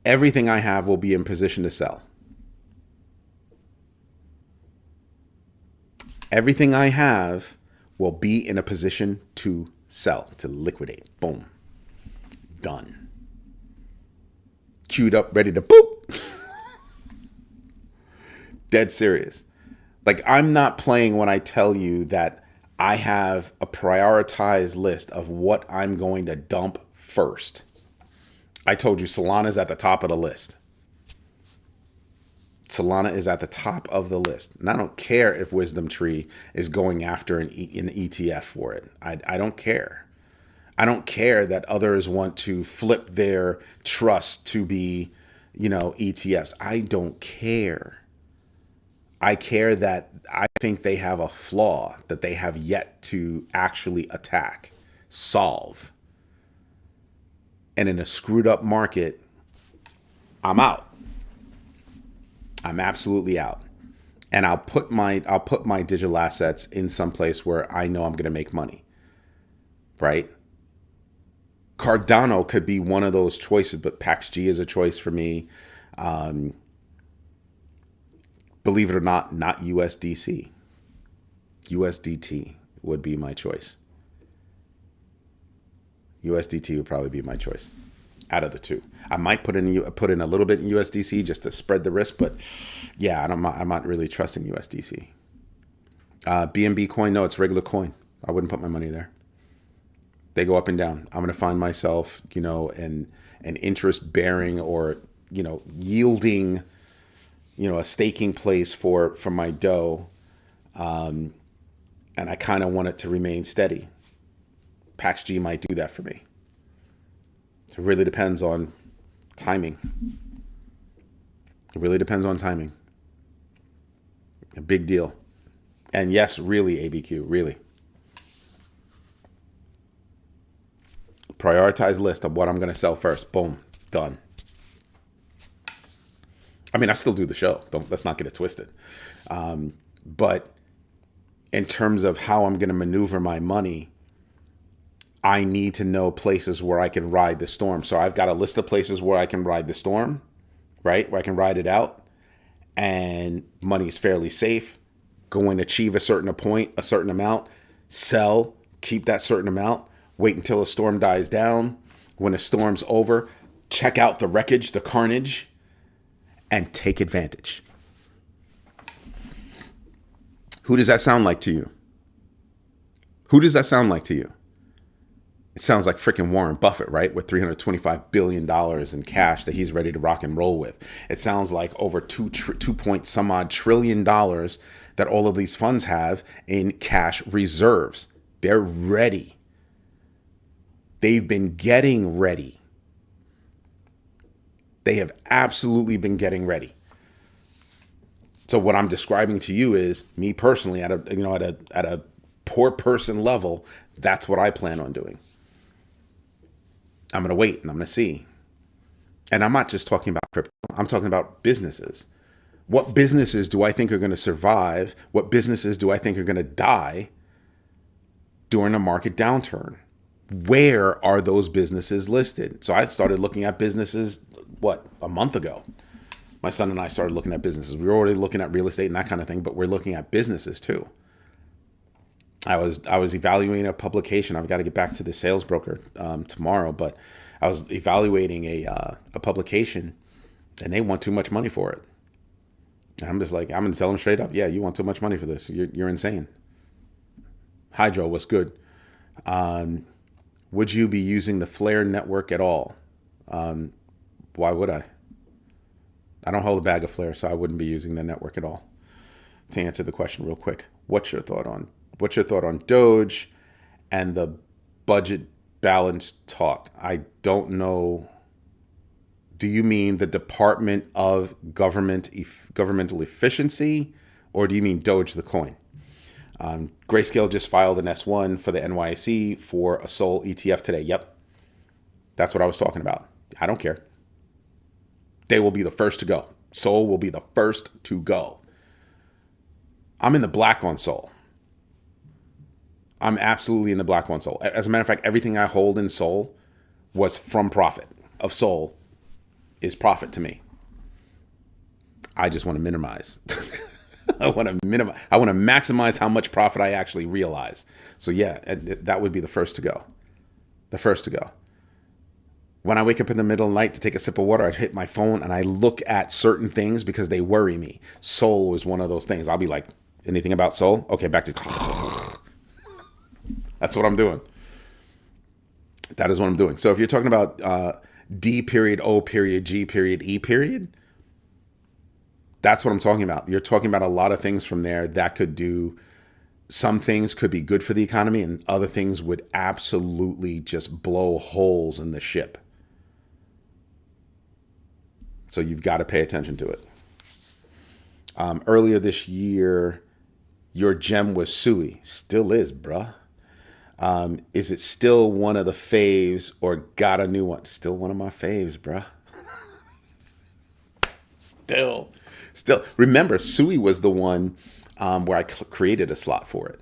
Everything I have will be in position to sell. Everything I have will be in a position to sell, to liquidate. Boom. Done. Queued up, ready to boop. Dead serious. Like, I'm not playing when I tell you that I have a prioritized list of what I'm going to dump first. I told you Solana's at the top of the list. Solana is at the top of the list. And I don't care if Wisdom Tree is going after an ETF for it. I don't care. I don't care that others want to flip their trust to be, ETFs. I don't care. I care that I think they have a flaw that they have yet to actually attack, solve. And in a screwed up market, I'm out. I'm absolutely out. And I'll put my digital assets in some place where I know I'm going to make money. Right? Cardano could be one of those choices, but PaxG is a choice for me. Believe it or not USDC. USDT would be my choice. USDT would probably be my choice out of the two. I might put in a little bit in USDC just to spread the risk, but yeah, I'm not really trusting USDC. BNB coin, no, it's regular coin. I wouldn't put my money there. They go up and down. I'm going to find myself, an interest bearing or, yielding, a staking place for my dough. And I kind of want it to remain steady. PaxG might do that for me. So it really depends on timing. It really depends on timing. A big deal. And yes, really, ABQ, really. Prioritize list of what I'm going to sell first. Boom, done. I mean, I still do the show. Let's not get it twisted. But in terms of how I'm going to maneuver my money, I need to know places where I can ride the storm. So I've got a list of places where I can ride the storm, right? Where I can ride it out, and money is fairly safe. Go and achieve a certain amount, sell, keep that certain amount, wait until a storm dies down. When a storm's over, check out the wreckage, the carnage, and take advantage. Who does that sound like to you? Who does that sound like to you? It sounds like freaking Warren Buffett, right? With $325 billion in cash that he's ready to rock and roll with. It sounds like over 2 point some odd trillion dollars that all of these funds have in cash reserves. They're ready. They've been getting ready. They have absolutely been getting ready. So what I'm describing to you is me personally at a poor person level. That's what I plan on doing. I'm going to wait and I'm going to see. And I'm not just talking about crypto. I'm talking about businesses. What businesses do I think are going to survive? What businesses do I think are going to die during a market downturn? Where are those businesses listed? So I started looking at businesses, a month ago. My son and I started looking at businesses. We were already looking at real estate and that kind of thing, but we're looking at businesses too. I was evaluating a publication. I've got to get back to the sales broker tomorrow, but I was evaluating a publication, and they want too much money for it. And I'm just like, I'm going to tell them straight up, yeah, you want too much money for this. You're insane. Hydro, what's good? Would you be using the Flare network at all? Why would I? I don't hold a bag of Flare, so I wouldn't be using the network at all. To answer the question real quick, what's your thought on Doge and the budget balance talk? I don't know. Do you mean the Department of Governmental Efficiency, or do you mean Doge the coin? Grayscale just filed an S1 for the NYSE for a SOL ETF today. Yep. That's what I was talking about. I don't care. They will be the first to go. SOL will be the first to go. I'm in the black on SOL. I'm absolutely in the black on SOL. As a matter of fact, everything I hold in SOL was from profit. Of SOL is profit to me. I just want to minimize. I want to maximize how much profit I actually realize. So yeah, that would be the first to go. The first to go. When I wake up in the middle of the night to take a sip of water, I hit my phone and I look at certain things because they worry me. SOL is one of those things. I'll be like, anything about SOL? Okay, back to... That's what I'm doing. That is what I'm doing. So if you're talking about D period, O period, G period, E period, that's what I'm talking about. You're talking about a lot of things from there that could do... Some things could be good for the economy and other things would absolutely just blow holes in the ship. So you've got to pay attention to it. Earlier this year, your gem was Sui. Still is, bruh. Is it still one of the faves or got a new one? Still one of my faves, bruh. Still. Remember, Sui was the one where I created a slot for it.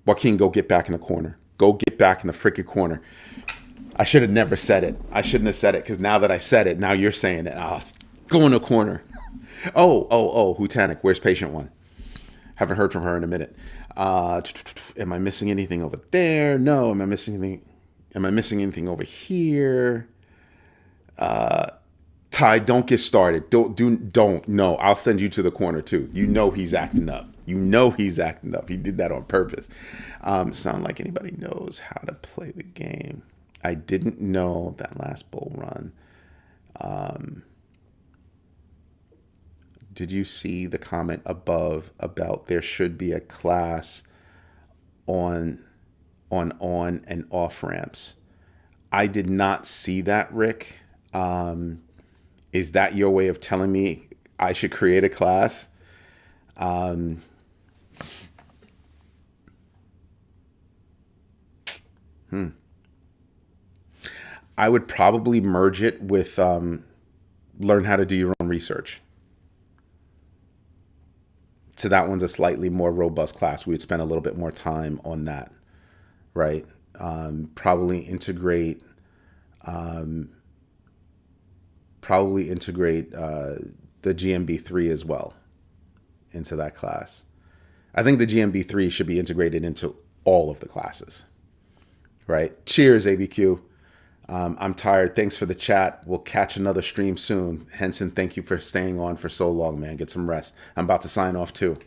Joaquin, go get back in the corner. Go get back in the freaking corner. I should have never said it. I shouldn't have said it because now that I said it, now you're saying it. Go in the corner. Oh, Hutanic, where's patient one? Haven't heard from her in a minute. Am I missing anything over there? No. Am I missing anything over here? Ty, don't get started. Don't. No, I'll send you to the corner too. You know he's acting up. He did that on purpose. Sound like anybody knows how to play the game. I didn't know that last bull run. Did you see the comment above about there should be a class on and off ramps? I did not see that, Rick. Is that your way of telling me I should create a class? I would probably merge it with learn how to do your own research. So that one's a slightly more robust class. We'd spend a little bit more time on that, right? Probably integrate the GMB3 as well into that class. I think the GMB3 should be integrated into all of the classes, right? Cheers, ABQ. I'm tired. Thanks for the chat. We'll catch another stream soon. Henson, thank you for staying on for so long, man. Get some rest. I'm about to sign off too.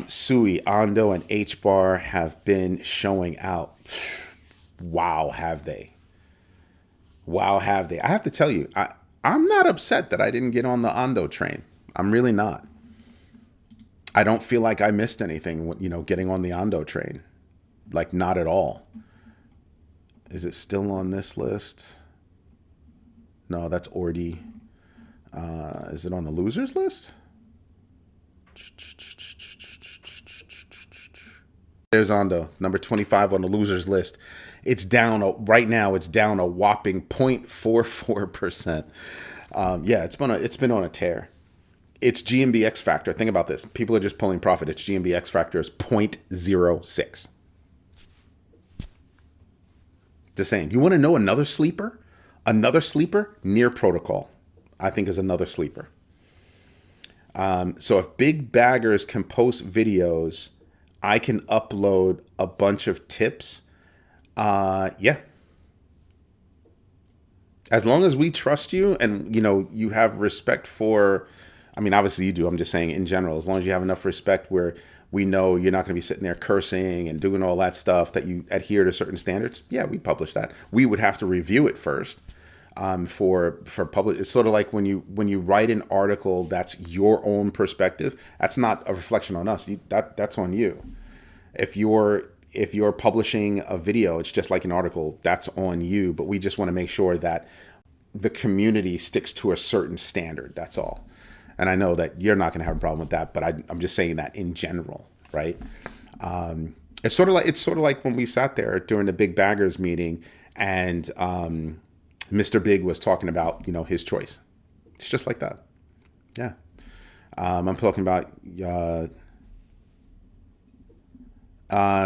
Sui, Ando, and H bar have been showing out. Wow, have they? Wow, have they? I have to tell you, I'm not upset that I didn't get on the Ando train. I'm really not. I don't feel like I missed anything, getting on the Ando train. Like, not at all. Is it still on this list? No, that's Ordi. Is it on the losers list? There's Ando, number 25 on the losers list. It's down right now. It's down a whopping 0.44%. Yeah, it's been on a tear. Its GMB X factor. Think about this. People are just pulling profit. Its GMB X factor is 0.06. Just saying. You want to know another sleeper? Another sleeper? Near Protocol, I think, is another sleeper. So if big baggers can post videos, I can upload a bunch of tips. Yeah. As long as we trust you and, you have respect for, I mean, obviously you do. I'm just saying in general, as long as you have enough respect where we know you're not going to be sitting there cursing and doing all that stuff, that you adhere to certain standards. Yeah, we publish that. We would have to review it first. For public, it's sort of like when you write an article that's your own perspective. That's not a reflection on us. That's on you. If you're publishing a video, it's just like an article. That's on you. But we just want to make sure that the community sticks to a certain standard. That's all. And I know that you're not going to have a problem with that. But I'm just saying that in general, right? It's sort of like when we sat there during the Big Baggers meeting and. Mr. Big was talking about, his choice. It's just like that. Yeah. I'm talking about,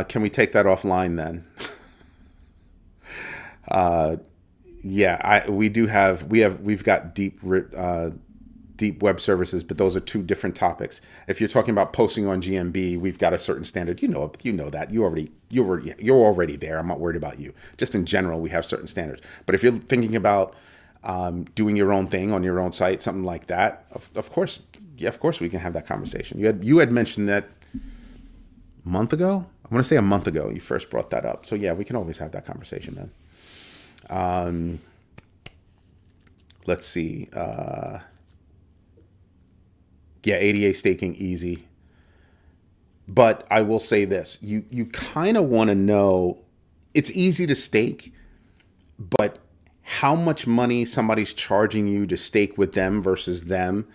can we take that offline then? Yeah, we've got deep web services, but those are two different topics. If you're talking about posting on GMB, we've got a certain standard. You know that. You're already there. I'm not worried about you. Just in general, we have certain standards. But if you're thinking about doing your own thing on your own site, something like that, of course we can have that conversation. You had mentioned that a month ago. I want to say a month ago you first brought that up. So yeah, we can always have that conversation then. Let's see. Yeah, ADA staking easy. But I will say this, you kind of want to know, it's easy to stake, but how much money somebody's charging you to stake with them versus them,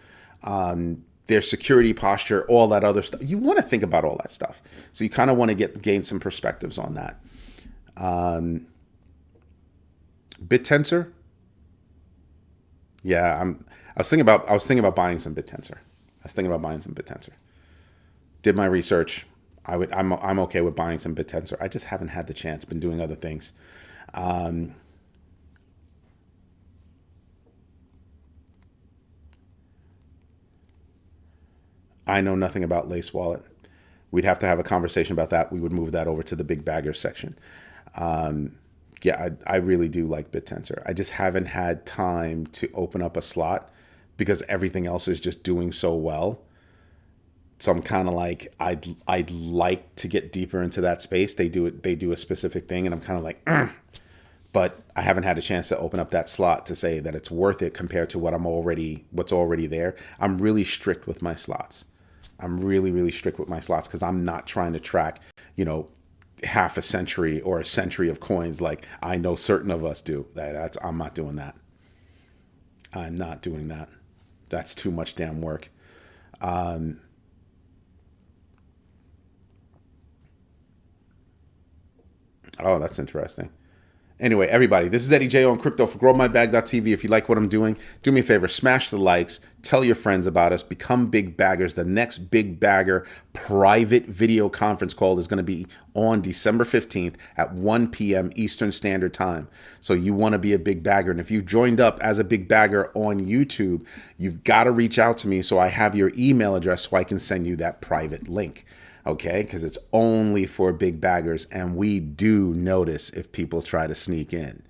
their security posture, all that other stuff. You want to think about all that stuff. So you kind of want to gain some perspectives on that. BitTensor. Yeah, I was thinking about buying some BitTensor. Did my research. I'm okay with buying some BitTensor. I just haven't had the chance. Been doing other things. I know nothing about Lace Wallet. We'd have to have a conversation about that. We would move that over to the big baggers section. Yeah, I really do like BitTensor. I just haven't had time to open up a slot because everything else is just doing so well. So I'm kind of like, I'd like to get deeper into that space. They do a specific thing, and I'm kind of like, but I haven't had a chance to open up that slot to say that it's worth it compared to what's already there. I'm really strict with my slots. I'm really, really strict with my slots because I'm not trying to track, half a century or a century of coins like I know certain of us do. I'm not doing that. I'm not doing that. That's too much damn work. Oh, that's interesting. Anyway, everybody, this is Eddie J on Crypto for GrowMyBag.tv. If you like what I'm doing, do me a favor, smash the likes, tell your friends about us, become big baggers. The next big bagger private video conference call is going to be on December 15th at 1 p.m. Eastern Standard Time. So you want to be a big bagger. And if you've joined up as a big bagger on YouTube, you've got to reach out to me so I have your email address so I can send you that private link. Okay, because it's only for big baggers, and we do notice if people try to sneak in.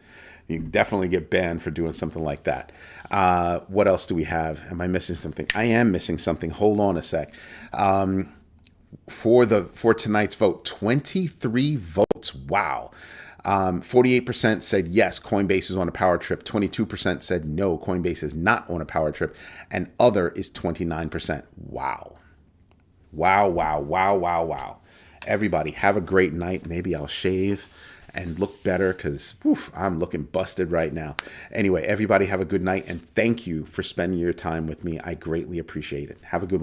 You definitely get banned for doing something like that. What else do we have? Am I missing something? I am missing something. Hold on a sec. for tonight's vote. 23 votes. Wow. 48% said yes, Coinbase is on a power trip. 22% said no, Coinbase is not on a power trip. And other is 29%. Wow. Wow, wow, wow, wow, wow. Everybody, have a great night. Maybe I'll shave and look better because I'm looking busted right now. Anyway, everybody have a good night, and thank you for spending your time with me. I greatly appreciate it. Have a good one.